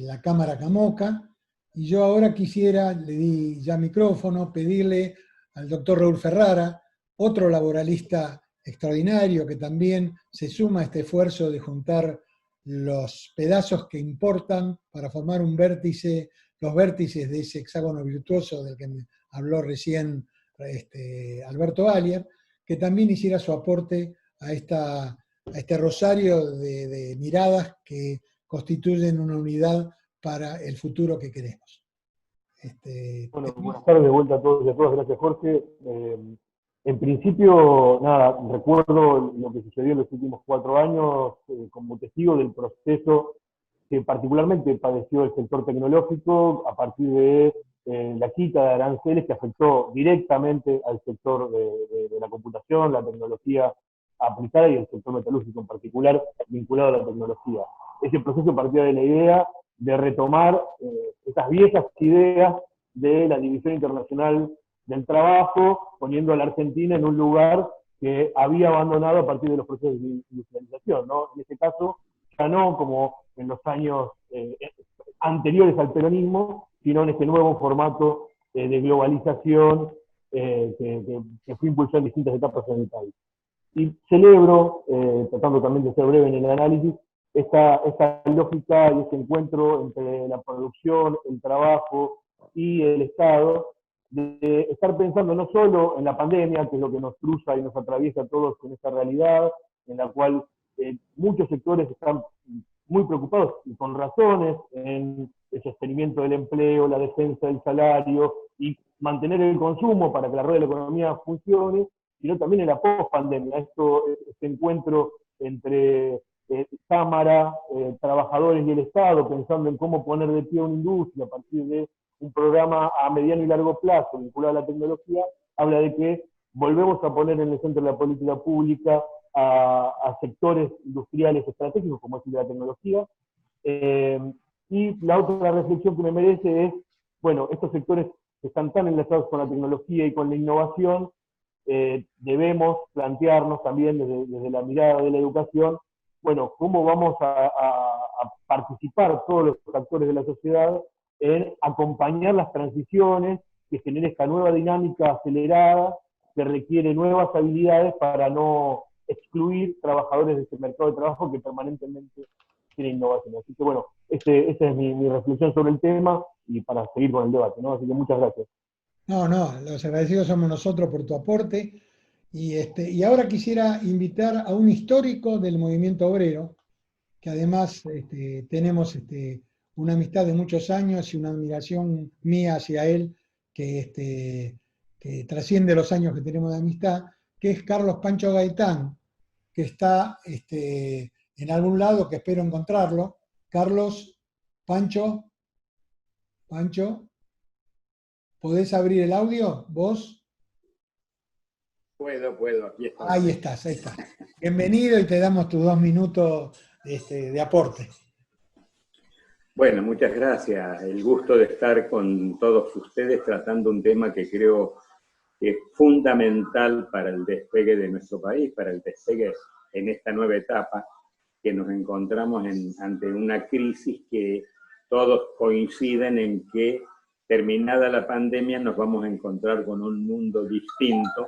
la Cámara Camoca. Y yo ahora quisiera, le di ya micrófono, pedirle al doctor Raúl Ferrara, otro laboralista extraordinario que también se suma a este esfuerzo de juntar los pedazos que importan para formar un vértice, los vértices de ese hexágono virtuoso del que me habló recién Alberto Alier, que también hiciera su aporte a este rosario de miradas que constituyen una unidad para el futuro que queremos. Bueno, buenas tardes de vuelta a todos y a todas, gracias Jorge. En principio, nada, recuerdo lo que sucedió en los últimos 4 años como testigo del proceso que particularmente padeció el sector tecnológico a partir de la quita de aranceles que afectó directamente al sector de la computación, la tecnología aplicada y el sector metalúrgico en particular, vinculado a la tecnología. Ese proceso partía de la idea de retomar esas viejas ideas de la División Internacional del Trabajo, poniendo a la Argentina en un lugar que había abandonado a partir de los procesos de industrialización, ¿no? En este caso, ya no como en los años anteriores al peronismo, sino en este nuevo formato de globalización que fue impulsado en distintas etapas en el país. Y celebro, tratando también de ser breve en el análisis, esta lógica y este encuentro entre la producción, el trabajo y el Estado, de estar pensando no solo en la pandemia, que es lo que nos cruza y nos atraviesa a todos con esta realidad, en la cual muchos sectores están muy preocupados, y con razones, en el sostenimiento del empleo, la defensa del salario, y mantener el consumo para que la rueda de la economía funcione, sino también en la post-pandemia. Este encuentro entre Cámara, trabajadores y el Estado, pensando en cómo poner de pie una industria a partir de un programa a mediano y largo plazo vinculado a la tecnología, habla de que volvemos a poner en el centro de la política pública a sectores industriales estratégicos, como es el de la tecnología. Y la otra reflexión que me merece es, bueno, estos sectores que están tan enlazados con la tecnología y con la innovación, debemos plantearnos también desde la mirada de la educación, bueno, cómo vamos a participar todos los actores de la sociedad en acompañar las transiciones que genere esta nueva dinámica acelerada que requiere nuevas habilidades para no excluir trabajadores de este mercado de trabajo que permanentemente tiene innovación. Así que bueno, esa es mi reflexión sobre el tema y para seguir con el debate, ¿no? Así que muchas gracias. No, los agradecidos somos nosotros por tu aporte, Y ahora quisiera invitar a un histórico del movimiento obrero, que además tenemos una amistad de muchos años y una admiración mía hacia él que trasciende los años que tenemos de amistad, que es Carlos Pancho Gaitán, que está en algún lado, que espero encontrarlo. Carlos, Pancho, ¿podés abrir el audio, vos? Puedo, aquí estoy. Ahí estás. Bienvenido y te damos tus 2 minutos de aporte. Bueno, muchas gracias. El gusto de estar con todos ustedes tratando un tema que creo que es fundamental para el despegue de nuestro país, para el despegue en esta nueva etapa que nos encontramos ante una crisis que todos coinciden en que terminada la pandemia nos vamos a encontrar con un mundo distinto,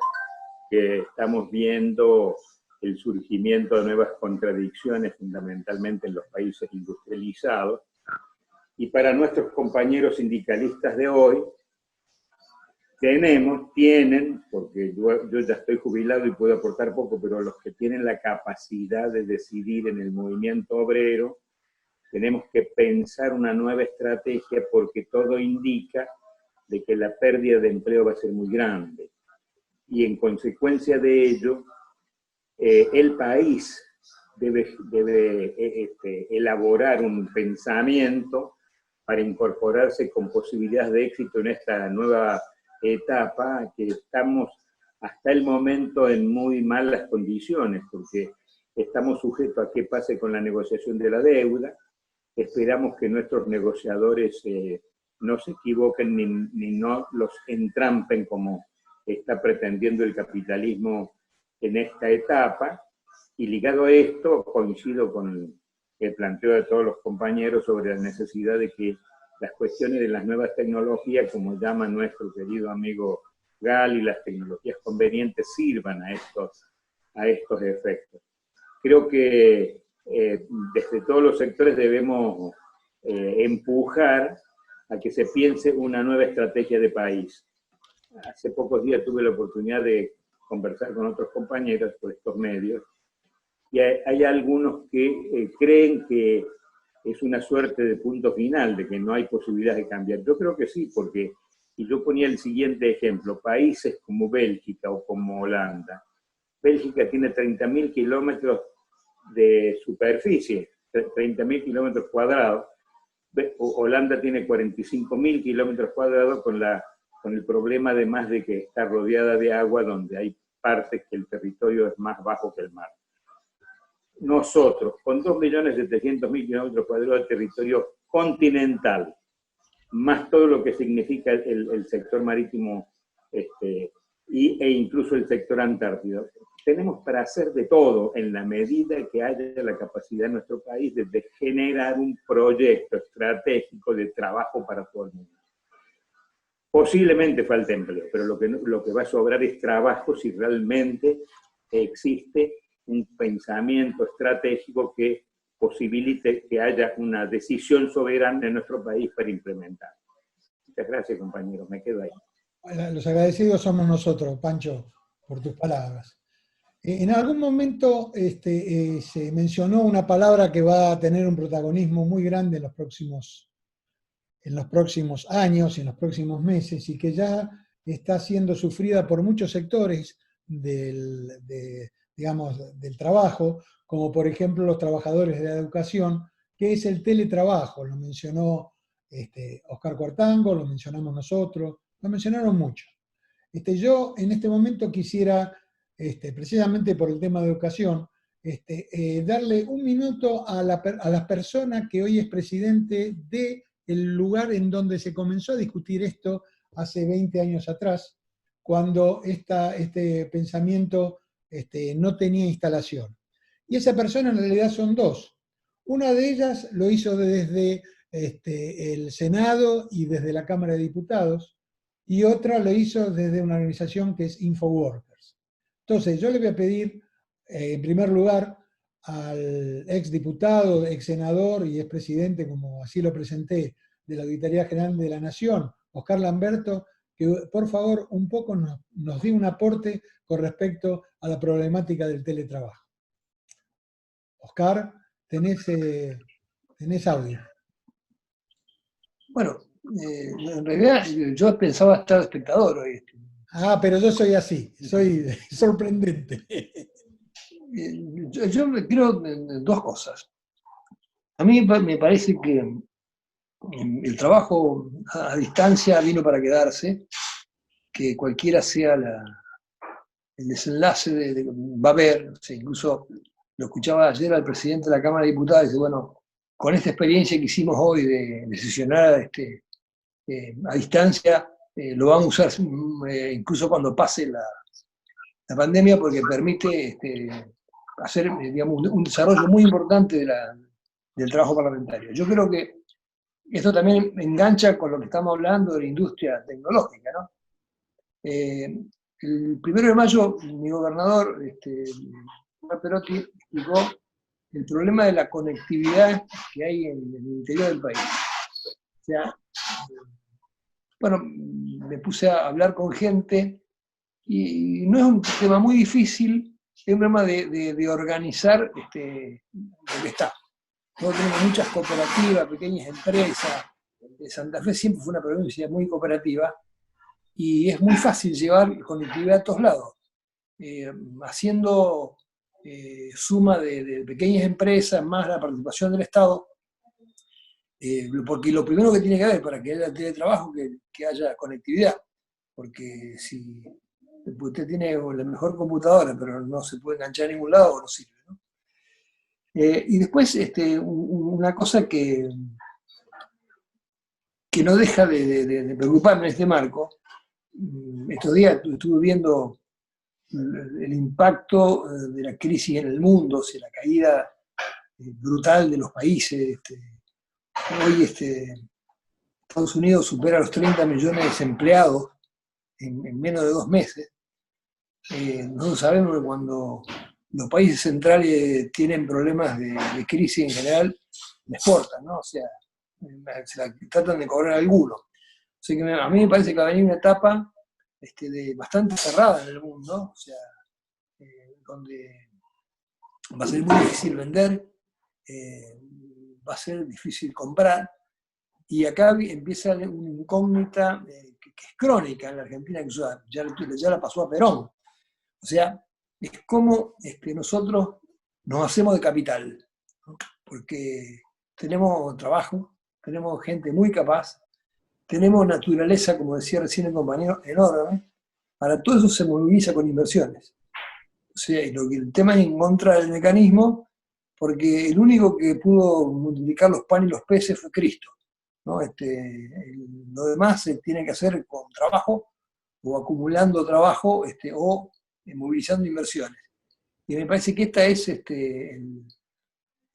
que estamos viendo el surgimiento de nuevas contradicciones, fundamentalmente en los países industrializados. Y para nuestros compañeros sindicalistas de hoy, tienen, porque yo ya estoy jubilado y puedo aportar poco, pero los que tienen la capacidad de decidir en el movimiento obrero, tenemos que pensar una nueva estrategia porque todo indica de que la pérdida de empleo va a ser muy grande. Y en consecuencia de ello, el país debe elaborar un pensamiento para incorporarse con posibilidades de éxito en esta nueva etapa, que estamos hasta el momento en muy malas condiciones, porque estamos sujetos a qué pase con la negociación de la deuda. Esperamos que nuestros negociadores no se equivoquen ni no los entrampen como está pretendiendo el capitalismo en esta etapa. Y ligado a esto, coincido con el planteo de todos los compañeros sobre la necesidad de que las cuestiones de las nuevas tecnologías, como llama nuestro querido amigo Gal, y las tecnologías convenientes sirvan a estos efectos. Creo que desde todos los sectores debemos empujar a que se piense una nueva estrategia de país. Hace pocos días tuve la oportunidad de conversar con otros compañeros por estos medios, y hay algunos que creen que es una suerte de punto final, de que no hay posibilidad de cambiar. Yo creo que sí, porque, y yo ponía el siguiente ejemplo, países como Bélgica o como Holanda. Bélgica tiene 30.000 kilómetros de superficie, 30.000 kilómetros cuadrados. Holanda tiene 45.000 kilómetros cuadrados con el problema además de que está rodeada de agua, donde hay partes que el territorio es más bajo que el mar. Nosotros, con 2.700.000 kilómetros cuadrados de territorio continental, más todo lo que significa el sector marítimo e incluso el sector antártido, tenemos para hacer de todo en la medida que haya la capacidad en nuestro país de generar un proyecto estratégico de trabajo para todo el mundo. Posiblemente falte empleo, pero lo que va a sobrar es trabajo si realmente existe un pensamiento estratégico que posibilite que haya una decisión soberana en nuestro país para implementar. Muchas gracias, compañeros. Me quedo ahí. Los agradecidos somos nosotros, Pancho, por tus palabras. En algún momento se mencionó una palabra que va a tener un protagonismo muy grande en los próximos años, en los próximos meses, y que ya está siendo sufrida por muchos sectores del trabajo, como por ejemplo los trabajadores de la educación, que es el teletrabajo. Lo mencionó Oscar Cuartango, lo mencionamos nosotros, lo mencionaron muchos. Yo en este momento quisiera, precisamente por el tema de educación, darle un minuto a la persona que hoy es presidente del lugar en donde se comenzó a discutir esto hace 20 años atrás, cuando este pensamiento no tenía instalación. Y esa persona en realidad son dos. Una de ellas lo hizo desde el Senado y desde la Cámara de Diputados, y otra lo hizo desde una organización que es InfoWorkers. Entonces, yo le voy a pedir, en primer lugar, al ex diputado, ex senador y ex presidente, como así lo presenté, de la Auditoría General de la Nación, Oscar Lamberto, que que por favor un poco nos dé un aporte con respecto a la problemática del teletrabajo. Oscar, tenés audio. Bueno, en realidad yo pensaba estar espectador hoy. Ah, pero yo soy así, soy sorprendente. Yo creo en dos cosas. A mí me parece que el trabajo a distancia vino para quedarse, que cualquiera sea el desenlace va a haber, o sea, incluso lo escuchaba ayer al presidente de la Cámara de Diputados, dice, bueno, con esta experiencia que hicimos hoy de sesionar a distancia, lo van a usar incluso cuando pase la pandemia, porque permite hacer, digamos, un desarrollo muy importante del trabajo parlamentario. Yo creo que esto también engancha con lo que estamos hablando de la industria tecnológica, ¿no? El 1 de mayo, mi gobernador, Perotti, explicó el problema de la conectividad que hay en el interior del país. O sea, bueno, me puse a hablar con gente y no es un tema muy difícil, es un problema de organizar lo que está. Nosotros tenemos muchas cooperativas, pequeñas empresas. Santa Fe siempre fue una provincia muy cooperativa y es muy fácil llevar conectividad a todos lados. Haciendo suma de pequeñas empresas más la participación del Estado, porque lo primero que tiene que haber para que haya teletrabajo es que haya conectividad, porque si usted tiene la mejor computadora pero no se puede enganchar a ningún lado, no sirve, ¿no? Y después una cosa que no deja de preocuparme en este marco, estos días estuve viendo el impacto de la crisis en el mundo, o sea, la caída brutal de los países. Hoy Estados Unidos supera los 30 millones de desempleados en menos de 2 meses. Nosotros sabemos que cuando los países centrales tienen problemas de crisis en general, la exportan, ¿no? O sea, se la tratan de cobrar algunos. O sea que a mí me parece que va a venir una etapa bastante cerrada en el mundo, o sea, donde va a ser muy difícil vender, va a ser difícil comprar, y acá empieza una incógnita que es crónica en la Argentina, que ya la pasó a Perón. O sea, es como nosotros nos hacemos de capital, ¿no? Porque tenemos trabajo, tenemos gente muy capaz, tenemos naturaleza, como decía recién el compañero, enorme. Para todo eso se moviliza con inversiones. O sea, el tema es encontrar el mecanismo, porque el único que pudo multiplicar los panes y los peces fue Cristo, ¿no? Lo demás se tiene que hacer con trabajo, o acumulando trabajo, o movilizando inversiones. Y me parece que esta es el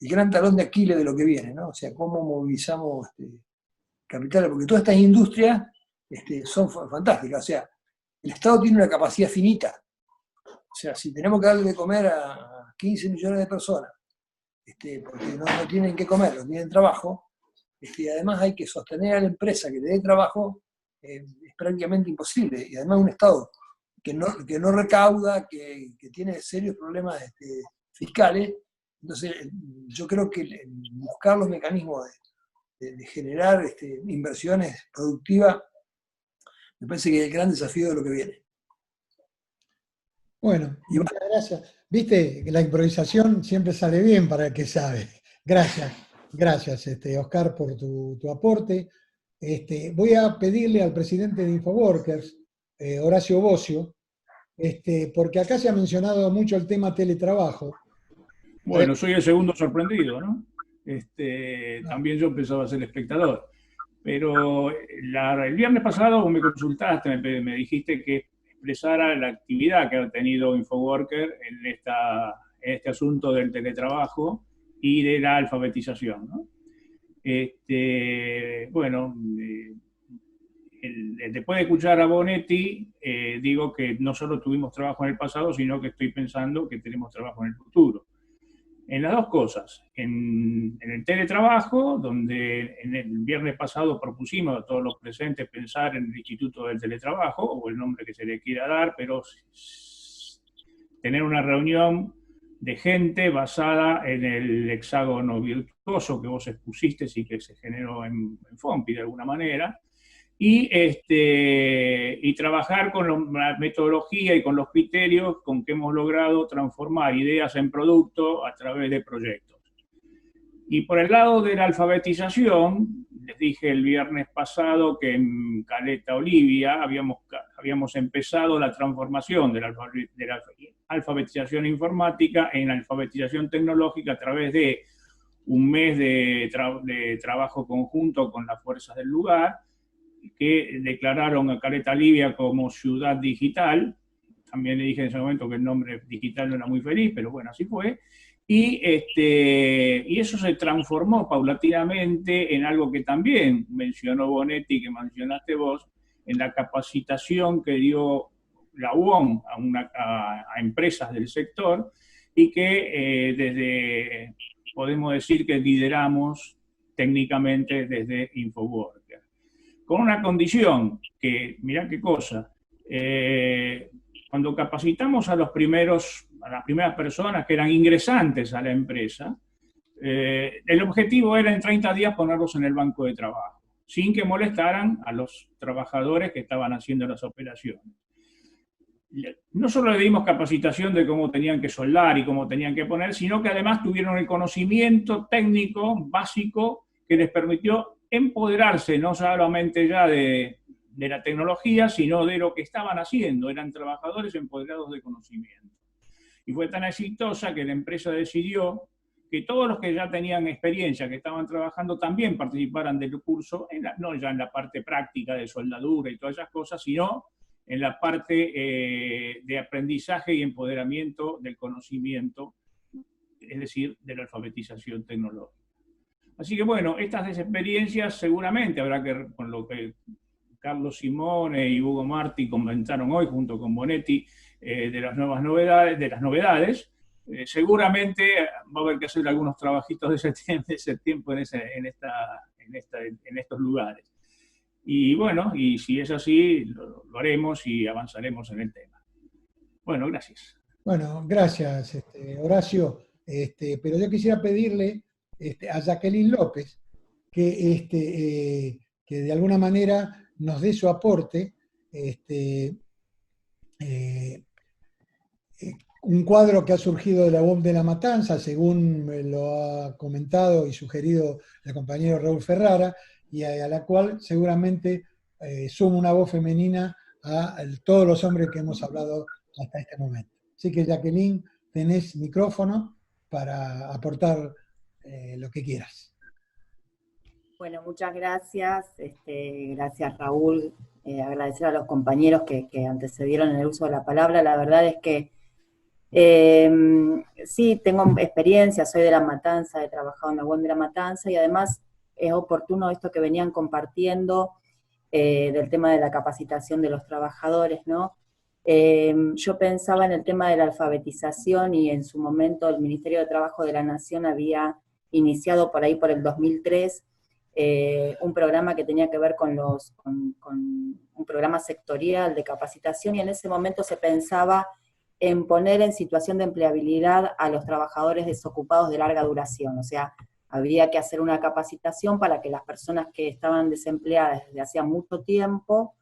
gran talón de Aquiles de lo que viene, ¿no? O sea, cómo movilizamos capitales, porque todas estas industrias son fantásticas. O sea, el Estado tiene una capacidad finita. O sea, si tenemos que darle de comer a 15 millones de personas, porque no tienen que comer, no tienen trabajo, además hay que sostener a la empresa que le dé trabajo, es prácticamente imposible. Y además un Estado que no recauda, que tiene serios problemas fiscales. Entonces, yo creo que buscar los mecanismos de generar inversiones productivas, me parece que es el gran desafío de lo que viene. Bueno, muchas gracias. Viste que la improvisación siempre sale bien para el que sabe. Gracias, Oscar, por tu aporte. Voy a pedirle al presidente de Infoworkers, Horacio Bocio, porque acá se ha mencionado mucho el tema teletrabajo. Bueno, soy el segundo sorprendido, ¿no? También yo empezaba a ser espectador. Pero el viernes pasado vos me consultaste, me dijiste que expresara la actividad que ha tenido Infoworker en este asunto del teletrabajo y de la alfabetización, ¿no? Bueno, después de escuchar a Bonetti, digo que no solo tuvimos trabajo en el pasado, sino que estoy pensando que tenemos trabajo en el futuro. en las dos cosas, en el teletrabajo, donde en el viernes pasado propusimos a todos los presentes pensar en el Instituto del Teletrabajo, o el nombre que se le quiera dar, pero tener una reunión de gente basada en el hexágono virtuoso que vos expusiste y que se generó en FOMPI de alguna manera, y trabajar con la metodología y con los criterios con que hemos logrado transformar ideas en producto a través de proyectos. Y por el lado de la alfabetización, les dije el viernes pasado que en Caleta Olivia habíamos empezado la transformación de la alfabetización informática en alfabetización tecnológica a través de un mes de trabajo conjunto con las fuerzas del lugar, que declararon a Caleta Olivia como ciudad digital. También le dije en ese momento que el nombre digital no era muy feliz, pero bueno, así fue. Y eso se transformó paulatinamente en algo que también mencionó Bonetti, que mencionaste vos, en la capacitación que dio la UOM a empresas del sector, y que podemos decir que lideramos técnicamente desde Infoworker. Con una condición, que mirá qué cosa, cuando capacitamos a las primeras personas que eran ingresantes a la empresa, el objetivo era en 30 días ponerlos en el banco de trabajo, sin que molestaran a los trabajadores que estaban haciendo las operaciones. No solo le dimos capacitación de cómo tenían que soldar y cómo tenían que poner, sino que además tuvieron el conocimiento técnico básico que les permitió empoderarse no solamente ya de la tecnología, sino de lo que estaban haciendo. Eran trabajadores empoderados de conocimiento. Y fue tan exitosa que la empresa decidió que todos los que ya tenían experiencia, que estaban trabajando, también participaran del curso, no ya en la parte práctica de soldadura y todas esas cosas, sino en la parte de aprendizaje y empoderamiento del conocimiento, es decir, de la alfabetización tecnológica. Así que bueno, estas experiencias seguramente habrá que, con lo que Carlos Simone y Hugo Marti comentaron hoy junto con Bonetti, de las nuevas novedades, seguramente va a haber que hacer algunos trabajitos de ese tiempo en estos lugares. Y bueno, y si es así, lo haremos y avanzaremos en el tema. Bueno, gracias. Bueno, gracias, Horacio. Pero yo quisiera pedirle a Jacqueline López que de alguna manera nos dé su aporte, un cuadro que ha surgido de la UOM de La Matanza, según me lo ha comentado y sugerido el compañero Raúl Ferrara, y a la cual seguramente suma una voz femenina a todos los hombres que hemos hablado hasta este momento. Así que, Jacqueline, tenés micrófono para aportar lo que quieras. Bueno, muchas gracias. Gracias, Raúl. Agradecer a los compañeros que antecedieron en el uso de la palabra. La verdad es que sí, tengo experiencia, soy de La Matanza, he trabajado en la UOM de La Matanza, y además es oportuno esto que venían compartiendo del tema de la capacitación de los trabajadores, ¿no? Yo pensaba en el tema de la alfabetización, y en su momento el Ministerio de Trabajo de la Nación había iniciado por ahí por el 2003 un programa que tenía que ver con un programa sectorial de capacitación, y en ese momento se pensaba en poner en situación de empleabilidad a los trabajadores desocupados de larga duración. O sea, habría que hacer una capacitación para que las personas que estaban desempleadas desde hacía mucho tiempo,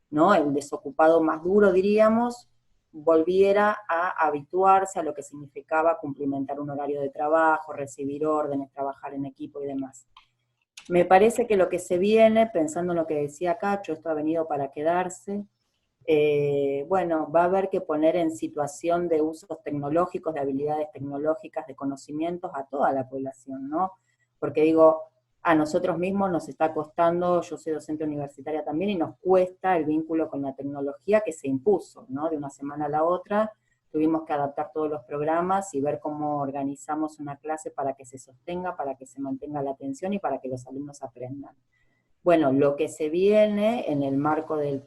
¿no?, el desocupado más duro, diríamos, volviera a habituarse a lo que significaba cumplimentar un horario de trabajo, recibir órdenes, trabajar en equipo y demás. Me parece que lo que se viene, pensando en lo que decía Cacho, esto ha venido para quedarse, bueno, va a haber que poner en situación de usos tecnológicos, de habilidades tecnológicas, de conocimientos a toda la población, ¿no? Porque digo, a nosotros mismos nos está costando, yo soy docente universitaria también, y nos cuesta el vínculo con la tecnología que se impuso, ¿no? De una semana a la otra tuvimos que adaptar todos los programas y ver cómo organizamos una clase para que se sostenga, para que se mantenga la atención y para que los alumnos aprendan. Bueno, lo que se viene en el marco del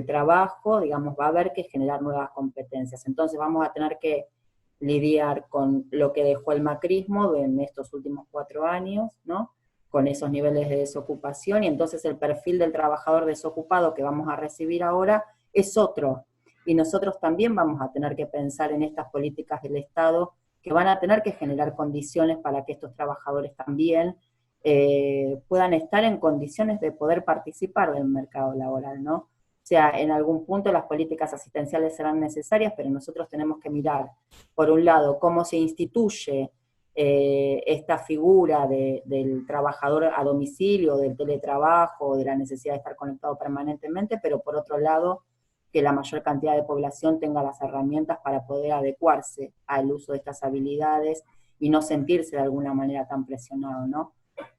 trabajo, digamos, va a haber que generar nuevas competencias. Entonces vamos a tener que lidiar con lo que dejó el macrismo en estos últimos 4 años, ¿no? Con esos niveles de desocupación, y entonces el perfil del trabajador desocupado que vamos a recibir ahora es otro. Y nosotros también vamos a tener que pensar en estas políticas del Estado que van a tener que generar condiciones para que estos trabajadores también puedan estar en condiciones de poder participar del mercado laboral, ¿no? O sea, en algún punto las políticas asistenciales serán necesarias, pero nosotros tenemos que mirar, por un lado, cómo se instituye esta figura del trabajador a domicilio, del teletrabajo, de la necesidad de estar conectado permanentemente, pero por otro lado, que la mayor cantidad de población tenga las herramientas para poder adecuarse al uso de estas habilidades y no sentirse de alguna manera tan presionado, ¿no?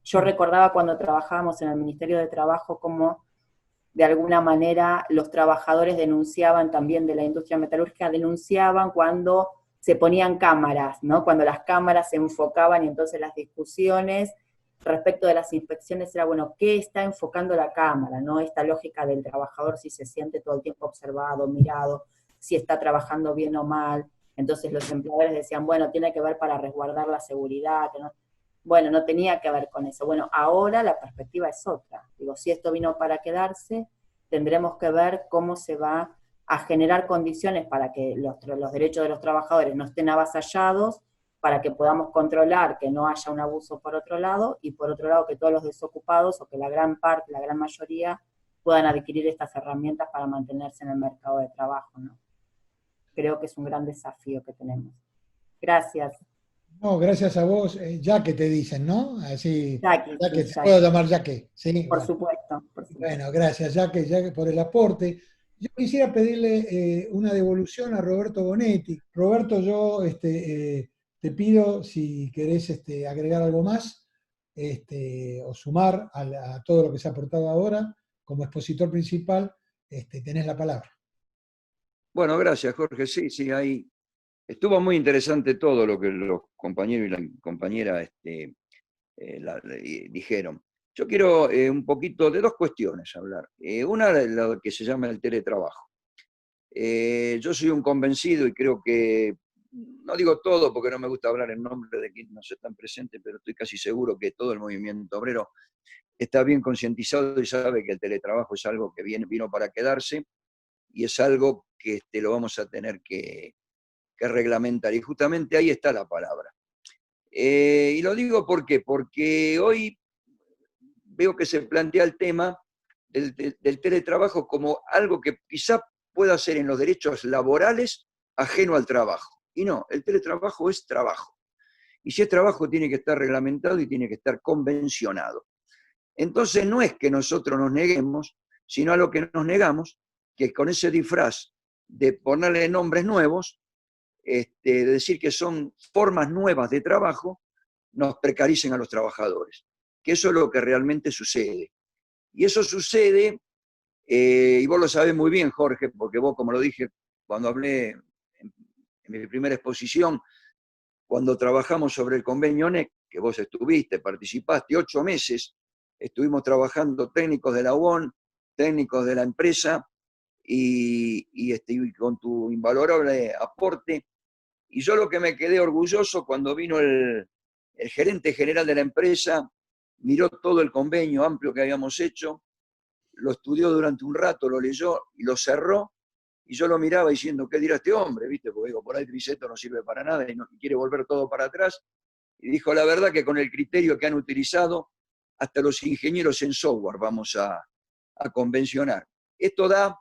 Yo recordaba cuando trabajábamos en el Ministerio de Trabajo cómo de alguna manera los trabajadores denunciaban también de la industria metalúrgica, denunciaban cuando se ponían cámaras, ¿no? Cuando las cámaras se enfocaban y entonces las discusiones respecto de las inspecciones era, bueno, ¿qué está enfocando la cámara? ¿No? Esta lógica del trabajador, si se siente todo el tiempo observado, mirado, si está trabajando bien o mal. Entonces los empleadores decían, bueno, tiene que ver para resguardar la seguridad, ¿no? Bueno, no tenía que ver con eso. Bueno, ahora la perspectiva es otra. Digo, si esto vino para quedarse, tendremos que ver cómo se va a generar condiciones para que los derechos de los trabajadores no estén avasallados, para que podamos controlar que no haya un abuso por otro lado, y por otro lado que todos los desocupados, o que la gran parte, la gran mayoría, puedan adquirir estas herramientas para mantenerse en el mercado de trabajo, ¿no? Creo que es un gran desafío que tenemos. Gracias. No, gracias a vos, Yaque te dicen, ¿no? Así, Yaque, Yaque, sí, te puedo llamar Yaque, ¿sí? Por supuesto, por supuesto. Bueno, gracias Yaque por el aporte. Yo quisiera pedirle una devolución a Roberto Bonetti. Roberto, yo te pido si querés agregar algo más o sumar a todo lo que se ha aportado ahora, como expositor principal, tenés la palabra. Bueno, gracias Jorge, sí, ahí estuvo muy interesante todo lo que los compañeros y la compañera dijeron. Yo quiero un poquito de dos cuestiones hablar. Una es la que se llama el teletrabajo. Yo soy un convencido y creo que, no digo todo porque no me gusta hablar en nombre de quienes no están presentes, pero estoy casi seguro que todo el movimiento obrero está bien concientizado y sabe que el teletrabajo es algo que vino para quedarse y es algo que lo vamos a tener que reglamentar. Y justamente ahí está la palabra. Y lo digo ¿por qué? Porque hoy veo que se plantea el tema del teletrabajo como algo que quizá pueda ser en los derechos laborales ajeno al trabajo. Y no, el teletrabajo es trabajo. Y si es trabajo tiene que estar reglamentado y tiene que estar convencionado. Entonces no es que nosotros nos neguemos, sino a lo que nos negamos, que con ese disfraz de ponerle nombres nuevos, de decir que son formas nuevas de trabajo, nos precaricen a los trabajadores. Que eso es lo que realmente sucede. Y eso sucede, y vos lo sabés muy bien, Jorge, porque vos, como lo dije cuando hablé en mi primera exposición, cuando trabajamos sobre el convenio NEC, que vos estuviste, participaste 8 meses, estuvimos trabajando técnicos de la UON, técnicos de la empresa, y con tu invalorable aporte. Y yo lo que me quedé orgulloso cuando vino el gerente general de la empresa, miró todo el convenio amplio que habíamos hecho, lo estudió durante un rato, lo leyó y lo cerró, y yo lo miraba diciendo, ¿qué dirá este hombre? ¿Viste? Porque digo, por ahí Triceto no sirve para nada y quiere volver todo para atrás. Y dijo, la verdad que con el criterio que han utilizado, hasta los ingenieros en software vamos a convencionar. Esto da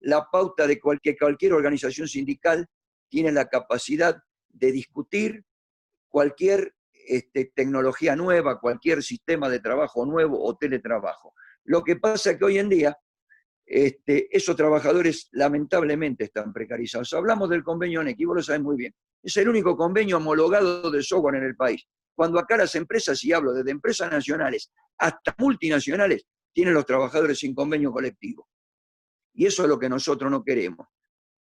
la pauta de que cualquier organización sindical tiene la capacidad de discutir cualquier tecnología nueva, cualquier sistema de trabajo nuevo o teletrabajo. Lo que pasa es que hoy en día esos trabajadores lamentablemente están precarizados. Hablamos del convenio NEC, y vos lo sabés muy bien. Es el único convenio homologado de software en el país. Cuando acá las empresas, y hablo desde empresas nacionales hasta multinacionales, tienen los trabajadores sin convenio colectivo. Y eso es lo que nosotros no queremos.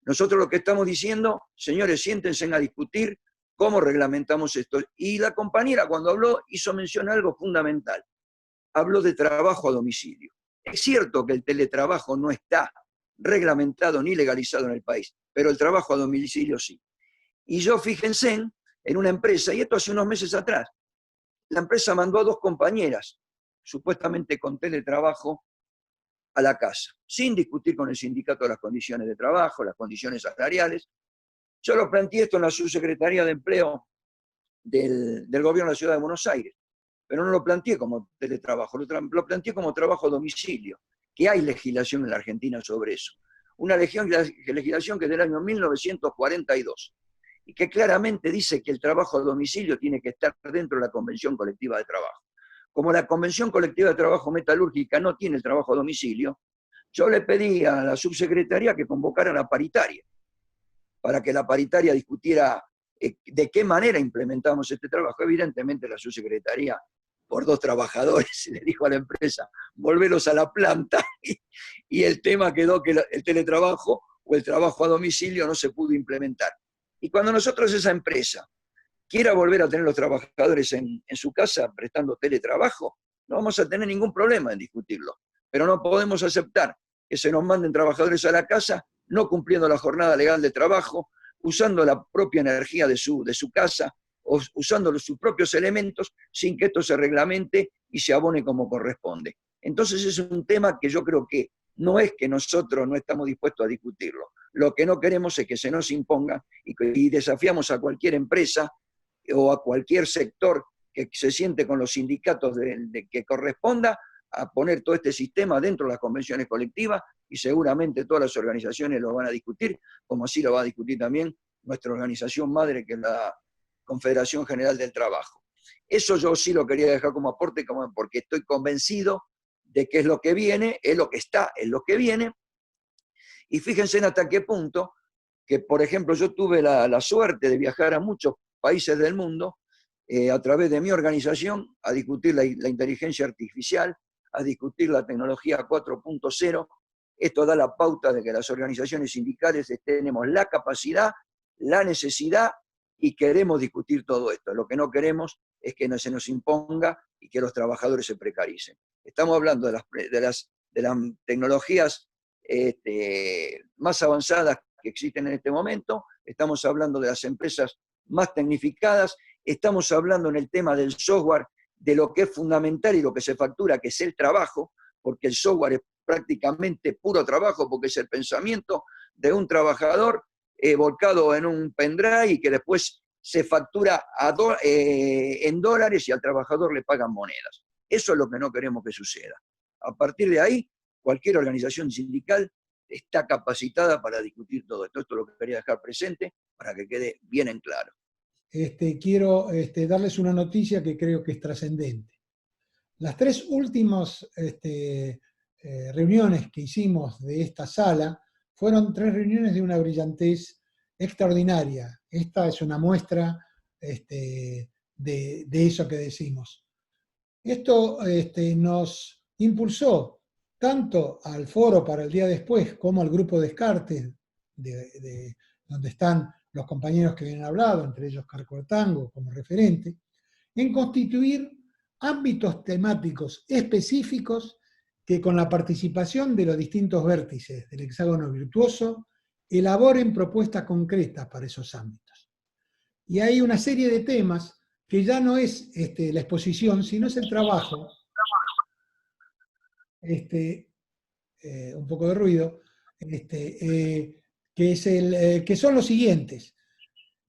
Nosotros lo que estamos diciendo, señores, siéntense a discutir cómo reglamentamos esto. Y la compañera cuando habló hizo mención a algo fundamental. Habló de trabajo a domicilio. Es cierto que el teletrabajo no está reglamentado ni legalizado en el país, pero el trabajo a domicilio sí. Y yo, fíjense, en una empresa, y esto hace unos meses atrás, la empresa mandó a 2 compañeras, supuestamente con teletrabajo, a la casa, sin discutir con el sindicato las condiciones de trabajo, las condiciones salariales. Yo lo planteé esto en la subsecretaría de Empleo del Gobierno de la Ciudad de Buenos Aires, pero no lo planteé como teletrabajo, lo planteé como trabajo a domicilio, que hay legislación en la Argentina sobre eso. Una legislación que es del año 1942, y que claramente dice que el trabajo a domicilio tiene que estar dentro de la Convención Colectiva de Trabajo. Como la Convención Colectiva de Trabajo Metalúrgica no tiene el trabajo a domicilio, yo le pedí a la subsecretaría que convocara a la paritaria, para que la paritaria discutiera de qué manera implementamos este trabajo. Evidentemente la subsecretaría, por 2 trabajadores, le dijo a la empresa, volveros a la planta, y el tema quedó que el teletrabajo o el trabajo a domicilio no se pudo implementar. Y cuando nosotros, esa empresa, quiera volver a tener los trabajadores en su casa prestando teletrabajo, no vamos a tener ningún problema en discutirlo. Pero no podemos aceptar que se nos manden trabajadores a la casa no cumpliendo la jornada legal de trabajo, usando la propia energía de su casa, o usando sus propios elementos, sin que esto se reglamente y se abone como corresponde. Entonces es un tema que yo creo que no es que nosotros no estamos dispuestos a discutirlo. Lo que no queremos es que se nos imponga y desafiamos a cualquier empresa o a cualquier sector que se siente con los sindicatos de que corresponda a poner todo este sistema dentro de las convenciones colectivas, y seguramente todas las organizaciones lo van a discutir, como así lo va a discutir también nuestra organización madre, que es la Confederación General del Trabajo. Eso yo sí lo quería dejar como aporte, porque estoy convencido de que es lo que viene, es lo que está, es lo que viene. Y fíjense hasta qué punto que, por ejemplo, yo tuve la suerte de viajar a muchos países del mundo a través de mi organización a discutir la inteligencia artificial, a discutir la tecnología 4.0. Esto da la pauta de que las organizaciones sindicales tenemos la capacidad, la necesidad y queremos discutir todo esto. Lo que no queremos es que no se nos imponga y que los trabajadores se precaricen. Estamos hablando de las tecnologías más avanzadas que existen en este momento, estamos hablando de las empresas más tecnificadas, estamos hablando en el tema del software, de lo que es fundamental y lo que se factura, que es el trabajo, porque el software es prácticamente puro trabajo, porque es el pensamiento de un trabajador volcado en un pendrive y que después se factura en dólares y al trabajador le pagan monedas. Eso es lo que no queremos que suceda. A partir de ahí, cualquier organización sindical está capacitada para discutir todo esto. Esto es lo que quería dejar presente para que quede bien en claro. Quiero darles una noticia que creo que es trascendente. Las 3 últimas reuniones que hicimos de esta sala fueron 3 reuniones de una brillantez extraordinaria. Esta es una muestra de eso que decimos. Esto nos impulsó tanto al foro para el día después como al grupo Descartes, donde están los compañeros que habían hablado, entre ellos Carco Tango como referente, en constituir ámbitos temáticos específicos que con la participación de los distintos vértices del hexágono virtuoso elaboren propuestas concretas para esos ámbitos. Y hay una serie de temas que ya no es la exposición, sino es el trabajo. Un poco de ruido. Que son los siguientes,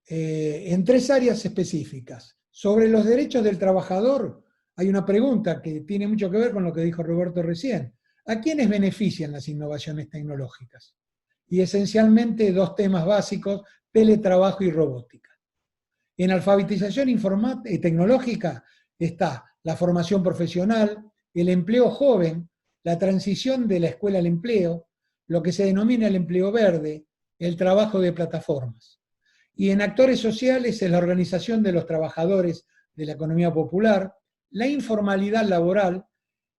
en 3 áreas específicas. Sobre los derechos del trabajador, hay una pregunta que tiene mucho que ver con lo que dijo Roberto recién. ¿A quiénes benefician las innovaciones tecnológicas? Y esencialmente 2 temas básicos, teletrabajo y robótica. En alfabetización tecnológica está la formación profesional, el empleo joven, la transición de la escuela al empleo, lo que se denomina el empleo verde, el trabajo de plataformas. Y en actores sociales es la organización de los trabajadores de la economía popular, la informalidad laboral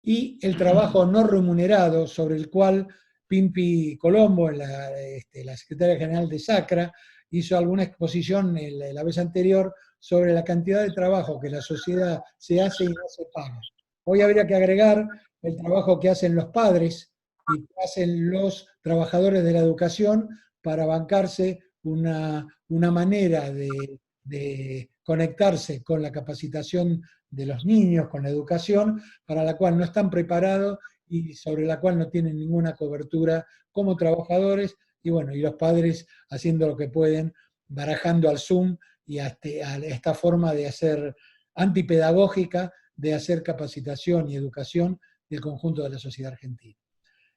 y el trabajo no remunerado, sobre el cual Pimpi Colombo, la secretaria general de SACRA, hizo alguna exposición la vez anterior sobre la cantidad de trabajo que la sociedad se hace y no se paga. Hoy habría que agregar el trabajo que hacen los padres y que hacen los trabajadores de la educación para bancarse una manera de conectarse con la capacitación de los niños, con la educación, para la cual no están preparados y sobre la cual no tienen ninguna cobertura como trabajadores, y bueno, y los padres haciendo lo que pueden, barajando al Zoom y a esta forma de hacer antipedagógica, de hacer capacitación y educación del conjunto de la sociedad argentina.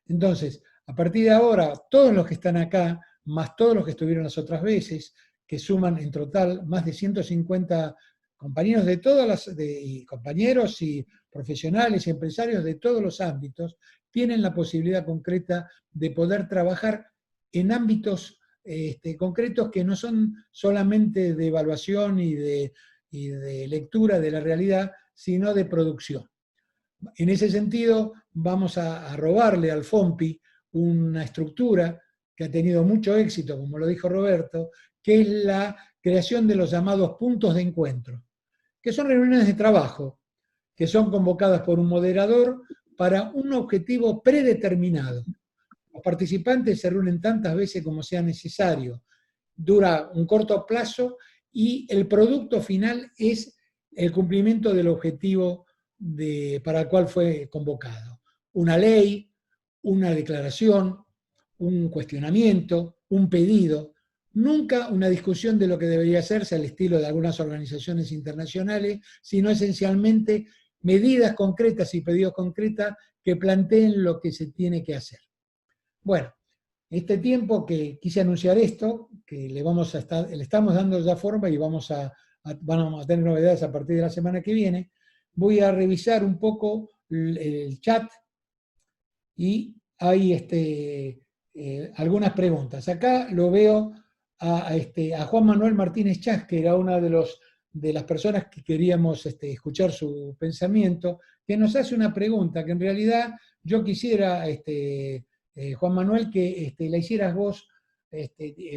Entonces, a partir de ahora, todos los que están acá, más todos los que estuvieron las otras veces, que suman en total más de 150 compañeros de todas las, y compañeros y profesionales y empresarios de todos los ámbitos, tienen la posibilidad concreta de poder trabajar en ámbitos concretos que no son solamente de evaluación y de lectura de la realidad, sino de producción. En ese sentido, vamos a robarle al FOMPI una estructura que ha tenido mucho éxito, como lo dijo Roberto, que es la creación de los llamados puntos de encuentro, que son reuniones de trabajo, que son convocadas por un moderador para un objetivo predeterminado. Los participantes se reúnen tantas veces como sea necesario, dura un corto plazo y el producto final es el cumplimiento del objetivo para el cual fue convocado. Una ley, una declaración, un cuestionamiento, un pedido, nunca una discusión de lo que debería hacerse al estilo de algunas organizaciones internacionales, sino esencialmente medidas concretas y pedidos concretos que planteen lo que se tiene que hacer. Bueno, este tiempo que quise anunciar esto, que le estamos dando ya forma y vamos a tener novedades a partir de la semana que viene, voy a revisar un poco el chat y hay algunas preguntas. Acá lo veo a Juan Manuel Martínez Chas, que era una de las personas que queríamos escuchar su pensamiento, que nos hace una pregunta que en realidad yo quisiera, Juan Manuel, que la hicieras vos,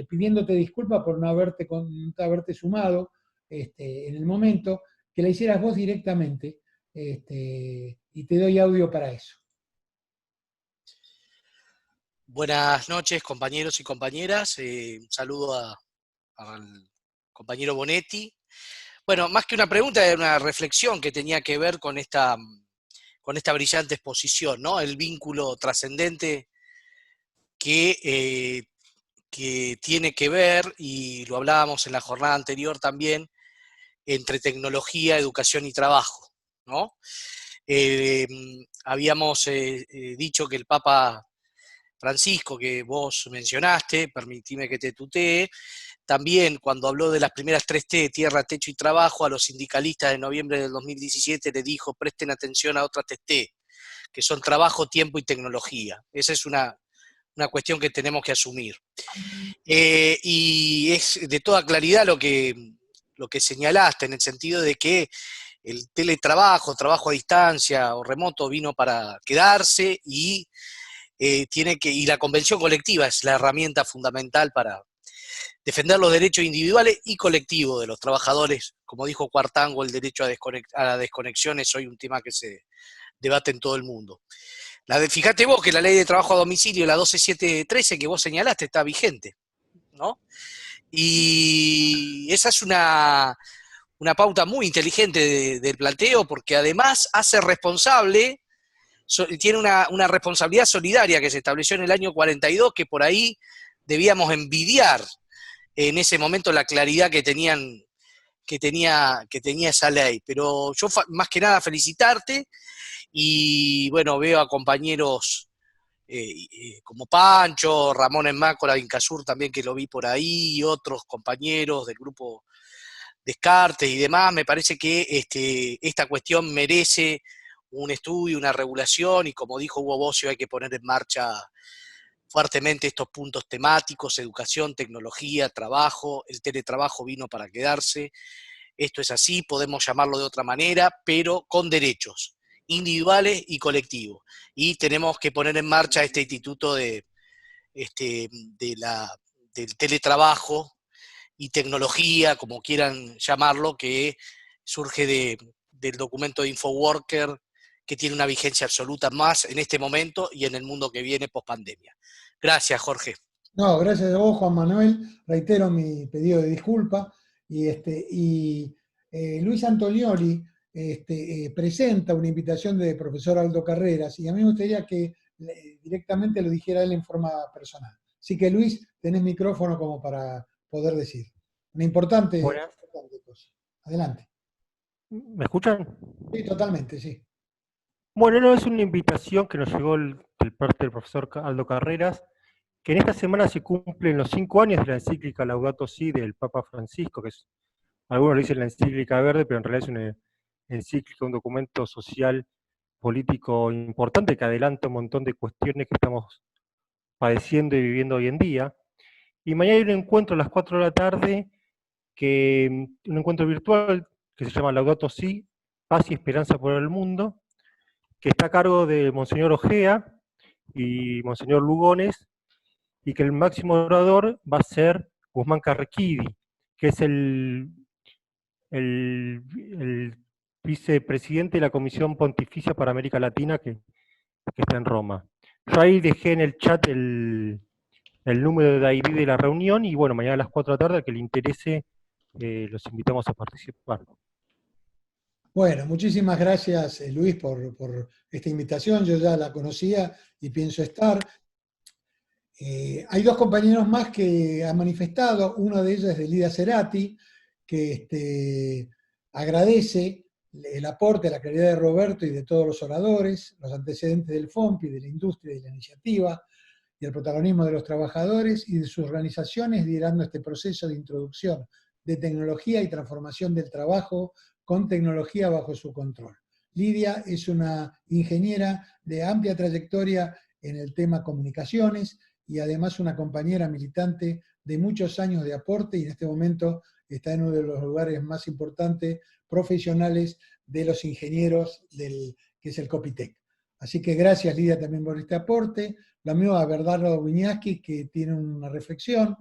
pidiéndote disculpas por no haberte sumado en el momento, que la hicieras vos directamente, y te doy audio para eso. Buenas noches, compañeros y compañeras. Un saludo al compañero Bonetti. Bueno, más que una pregunta, era una reflexión que tenía que ver con esta brillante exposición, ¿no? El vínculo trascendente que tiene que ver, y lo hablábamos en la jornada anterior también, entre tecnología, educación y trabajo, ¿no? Habíamos dicho que el Papa Francisco, que vos mencionaste, permitime que te tutee, también cuando habló de las primeras 3 T, tierra, techo y trabajo, a los sindicalistas de noviembre del 2017 le dijo: presten atención a otras 3 T, que son trabajo, tiempo y tecnología. Esa es una cuestión que tenemos que asumir. Y es de toda claridad lo que señalaste, en el sentido de que el teletrabajo, trabajo a distancia o remoto vino para quedarse y la convención colectiva es la herramienta fundamental para defender los derechos individuales y colectivos de los trabajadores. Como dijo Cuartango, el derecho a la desconexión es hoy un tema que se debate en todo el mundo. Fíjate vos que la ley de trabajo a domicilio, la 12713 que vos señalaste, está vigente, ¿no? Y esa es una pauta muy inteligente del planteo, porque además hace responsable, tiene una responsabilidad solidaria que se estableció en el año 42, que por ahí debíamos envidiar en ese momento la claridad que tenía esa ley. Pero yo más que nada felicitarte, y bueno, veo a compañeros como Pancho, Ramón Enmácola de Incasur también, que lo vi por ahí, y otros compañeros del grupo Descartes y demás. Me parece que esta cuestión merece un estudio, una regulación, y como dijo Hugo Bossio, hay que poner en marcha fuertemente estos puntos temáticos: educación, tecnología, trabajo. El teletrabajo vino para quedarse. Esto es así, podemos llamarlo de otra manera, pero con derechos individuales y colectivos. Y tenemos que poner en marcha este instituto del teletrabajo y tecnología, como quieran llamarlo, que surge del documento de InfoWorker, que tiene una vigencia absoluta más en este momento y en el mundo que viene post pandemia. Gracias, Jorge. No, gracias a vos, Juan Manuel. Reitero mi pedido de disculpa. Luis Antonioli presenta una invitación de profesor Aldo Carreras y a mí me gustaría que directamente lo dijera él en forma personal. Así que Luis, tenés micrófono como para poder decir. Una importante cosa. Adelante. ¿Me escuchan? Sí, totalmente, sí. Bueno, no, es una invitación que nos llegó del parte del profesor Aldo Carreras, que en esta semana se cumplen los 5 años de la encíclica Laudato Si del Papa Francisco, que es, algunos le dicen la encíclica verde, pero en realidad es una encíclica, un documento social, político importante que adelanta un montón de cuestiones que estamos padeciendo y viviendo hoy en día. Y mañana hay un encuentro a las 4 de la tarde, un encuentro virtual que se llama Laudato Si, Paz y Esperanza por el Mundo, que está a cargo de Monseñor Ojea y Monseñor Lugones, y que el máximo orador va a ser Guzmán Carrequidi, que es el vicepresidente de la Comisión Pontificia para América Latina que está en Roma. Yo ahí dejé en el chat el número de ID de la reunión, y bueno, mañana a las 4 de la tarde, al que le interese, los invitamos a participar. Bueno, muchísimas gracias, Luis, por esta invitación. Yo ya la conocía y pienso estar. Hay dos compañeros más que han manifestado. Una de ellas es de Lidia Cerati, que agradece el aporte, la calidad de Roberto y de todos los oradores, los antecedentes del FOMPI, de la industria y de la iniciativa, y el protagonismo de los trabajadores y de sus organizaciones liderando este proceso de introducción de tecnología y transformación del trabajo con tecnología bajo su control. Lidia es una ingeniera de amplia trayectoria en el tema comunicaciones y además una compañera militante de muchos años de aporte, y en este momento está en uno de los lugares más importantes profesionales de los ingenieros que es el Copitec. Así que gracias, Lidia, también por este aporte. Lo mismo a Bernardo Wiñaski, que tiene una reflexión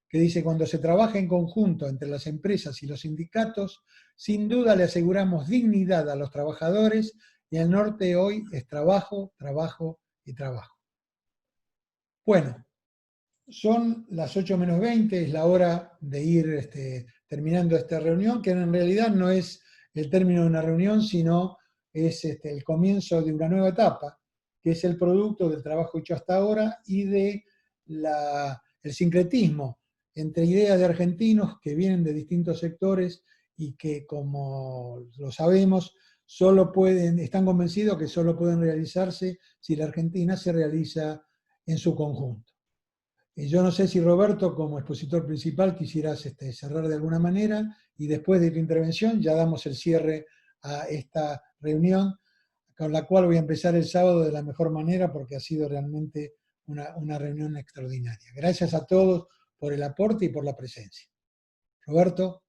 que dice: cuando se trabaja en conjunto entre las empresas y los sindicatos, sin duda le aseguramos dignidad a los trabajadores, y el norte hoy es trabajo, trabajo y trabajo. Bueno, son las 8 menos 20, es la hora de ir terminando esta reunión, que en realidad no es el término de una reunión, sino es el comienzo de una nueva etapa, que es el producto del trabajo hecho hasta ahora y de el sincretismo entre ideas de argentinos que vienen de distintos sectores y que, como lo sabemos, están convencidos que solo pueden realizarse si la Argentina se realiza en su conjunto. Yo no sé si Roberto, como expositor principal, quisieras cerrar de alguna manera, y después de tu intervención ya damos el cierre a esta reunión, con la cual voy a empezar el sábado de la mejor manera, porque ha sido realmente una reunión extraordinaria. Gracias a todos por el aporte y por la presencia. Roberto.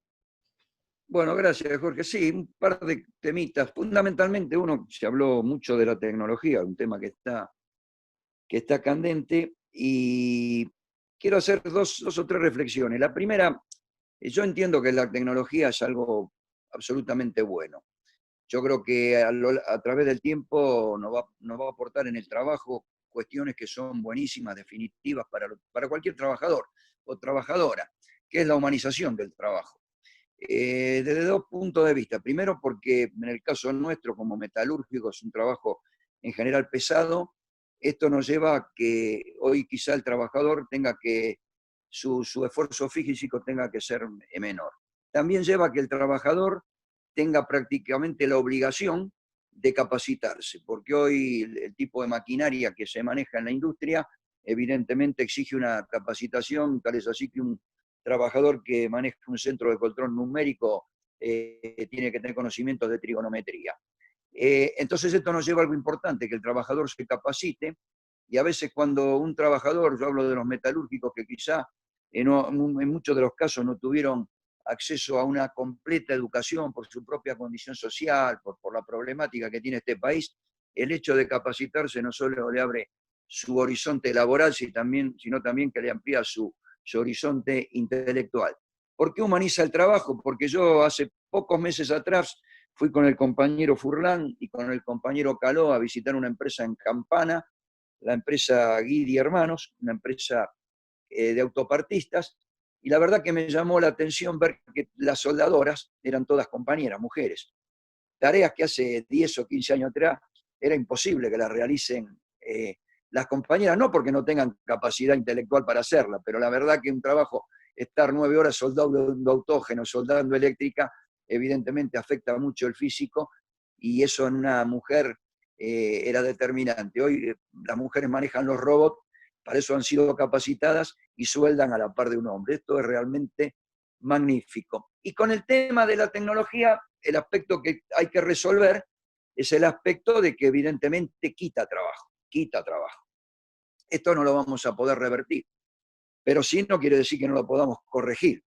Bueno, gracias, Jorge. Sí, un par de temitas. Fundamentalmente, se habló mucho de la tecnología, un tema que está candente, y quiero hacer dos o tres reflexiones. La primera, yo entiendo que la tecnología es algo absolutamente bueno. Yo creo que a través del tiempo nos va a aportar en el trabajo cuestiones que son buenísimas, definitivas para cualquier trabajador o trabajadora, que es la humanización del trabajo. Desde dos puntos de vista. Primero, porque en el caso nuestro, como metalúrgicos, es un trabajo en general pesado. Esto nos lleva a que hoy quizá el trabajador tenga que, su esfuerzo físico tenga que ser menor. También lleva a que el trabajador tenga prácticamente la obligación de capacitarse, porque hoy el tipo de maquinaria que se maneja en la industria evidentemente exige una capacitación, tal es así que un trabajador que maneja un centro de control numérico tiene que tener conocimientos de trigonometría. Entonces esto nos lleva a algo importante, que el trabajador se capacite, y a veces cuando un trabajador, yo hablo de los metalúrgicos que quizá en muchos de los casos no tuvieron acceso a una completa educación por su propia condición social, por la problemática que tiene este país, el hecho de capacitarse no solo le abre su horizonte laboral, sino también que le amplía su horizonte intelectual. ¿Por qué humaniza el trabajo? Porque yo hace pocos meses atrás fui con el compañero Furlan y con el compañero Caló a visitar una empresa en Campana, la empresa Guidi Hermanos, una empresa de autopartistas, y la verdad que me llamó la atención ver que las soldadoras eran todas compañeras, mujeres. Tareas que hace 10 o 15 años atrás era imposible que las realicen las compañeras, no porque no tengan capacidad intelectual para hacerla, pero la verdad que un trabajo, estar 9 horas soldando autógeno, soldando eléctrica, evidentemente afecta mucho el físico, y eso en una mujer era determinante. Hoy las mujeres manejan los robots, para eso han sido capacitadas y sueldan a la par de un hombre. Esto es realmente magnífico. Y con el tema de la tecnología, el aspecto que hay que resolver es el aspecto de que evidentemente quita trabajo. Esto no lo vamos a poder revertir, pero sí no quiere decir que no lo podamos corregir.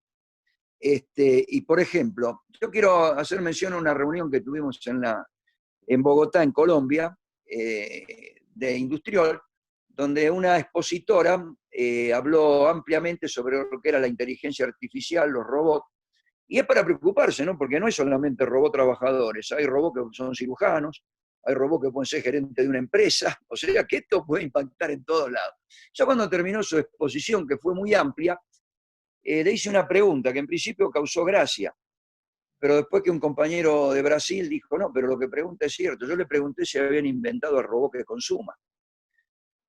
Y por ejemplo, yo quiero hacer mención a una reunión que tuvimos en Bogotá, en Colombia, de Industriol, donde una expositora habló ampliamente sobre lo que era la inteligencia artificial, los robots, y es para preocuparse, ¿no? Porque no es solamente robots trabajadores, hay robots que son cirujanos, hay robots que pueden ser gerentes de una empresa, o sea que esto puede impactar en todos lados. Ya cuando terminó su exposición, que fue muy amplia, le hice una pregunta que en principio causó gracia, pero después que un compañero de Brasil dijo, no, pero lo que pregunta es cierto. Yo le pregunté si habían inventado el robot que consuma.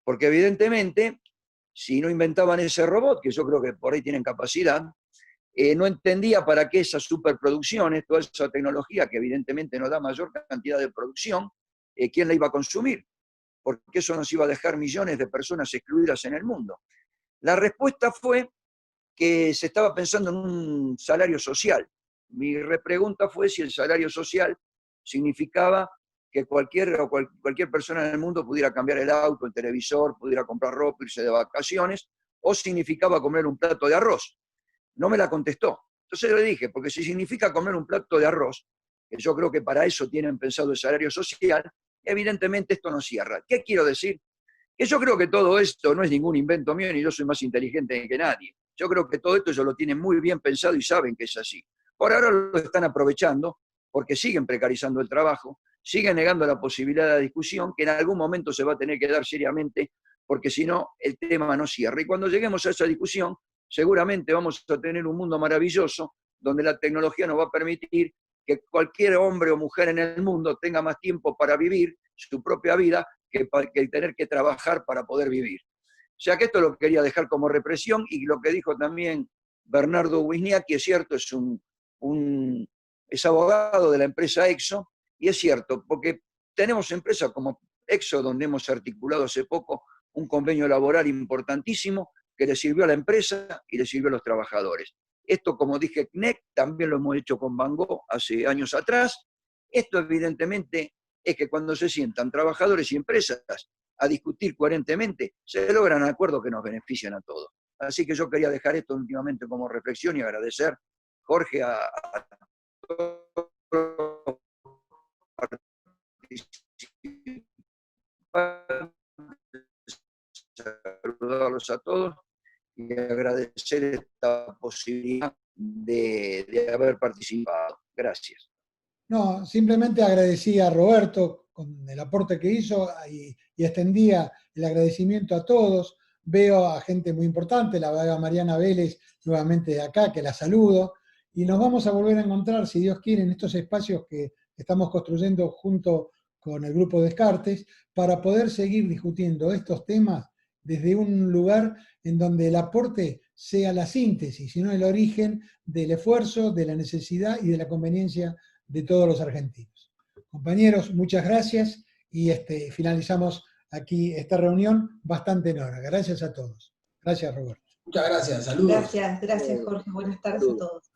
Porque evidentemente, si no inventaban ese robot, que yo creo que por ahí tienen capacidad, no entendía para qué esas superproducciones, toda esa tecnología que evidentemente nos da mayor cantidad de producción, ¿quién la iba a consumir? Porque eso nos iba a dejar millones de personas excluidas en el mundo. La respuesta fue que se estaba pensando en un salario social. Mi repregunta fue si el salario social significaba que cualquier persona en el mundo pudiera cambiar el auto, el televisor, pudiera comprar ropa, irse de vacaciones, o significaba comer un plato de arroz. No me la contestó. Entonces le dije, porque si significa comer un plato de arroz, que yo creo que para eso tienen pensado el salario social, evidentemente esto no cierra. ¿Qué quiero decir? Que yo creo que todo esto no es ningún invento mío, ni yo soy más inteligente que nadie. Yo creo que todo esto ellos lo tienen muy bien pensado y saben que es así. Por ahora lo están aprovechando porque siguen precarizando el trabajo, siguen negando la posibilidad de discusión, que en algún momento se va a tener que dar seriamente, porque si no, el tema no cierra. Y cuando lleguemos a esa discusión, seguramente vamos a tener un mundo maravilloso donde la tecnología nos va a permitir que cualquier hombre o mujer en el mundo tenga más tiempo para vivir su propia vida que tener que trabajar para poder vivir. O sea que esto lo quería dejar como represión, y lo que dijo también Bernardo Wisniewski es cierto, es abogado de la empresa Exxon, y es cierto, porque tenemos empresas como Exxon, donde hemos articulado hace poco un convenio laboral importantísimo que le sirvió a la empresa y le sirvió a los trabajadores. Esto, como dije, CNEC, también lo hemos hecho con Van Gogh hace años atrás. Esto evidentemente es que cuando se sientan trabajadores y empresas a discutir coherentemente, se logran acuerdos que nos benefician a todos. Así que yo quería dejar esto últimamente como reflexión y agradecer, Jorge, a todos los participantes, saludarlos a todos y agradecer esta posibilidad de haber participado. Gracias. No, simplemente agradecía a Roberto con el aporte que hizo y extendía el agradecimiento a todos. Veo a gente muy importante, la veo a Mariana Vélez nuevamente de acá, que la saludo, y nos vamos a volver a encontrar, si Dios quiere, en estos espacios que estamos construyendo junto con el Grupo Descartes, para poder seguir discutiendo estos temas desde un lugar en donde el aporte sea la síntesis, y no el origen del esfuerzo, de la necesidad y de la conveniencia de todos los argentinos. Compañeros, muchas gracias, y finalizamos aquí esta reunión bastante en hora. Gracias a todos. Gracias, Roberto. Muchas gracias, saludos. Gracias Jorge, buenas tardes a todos.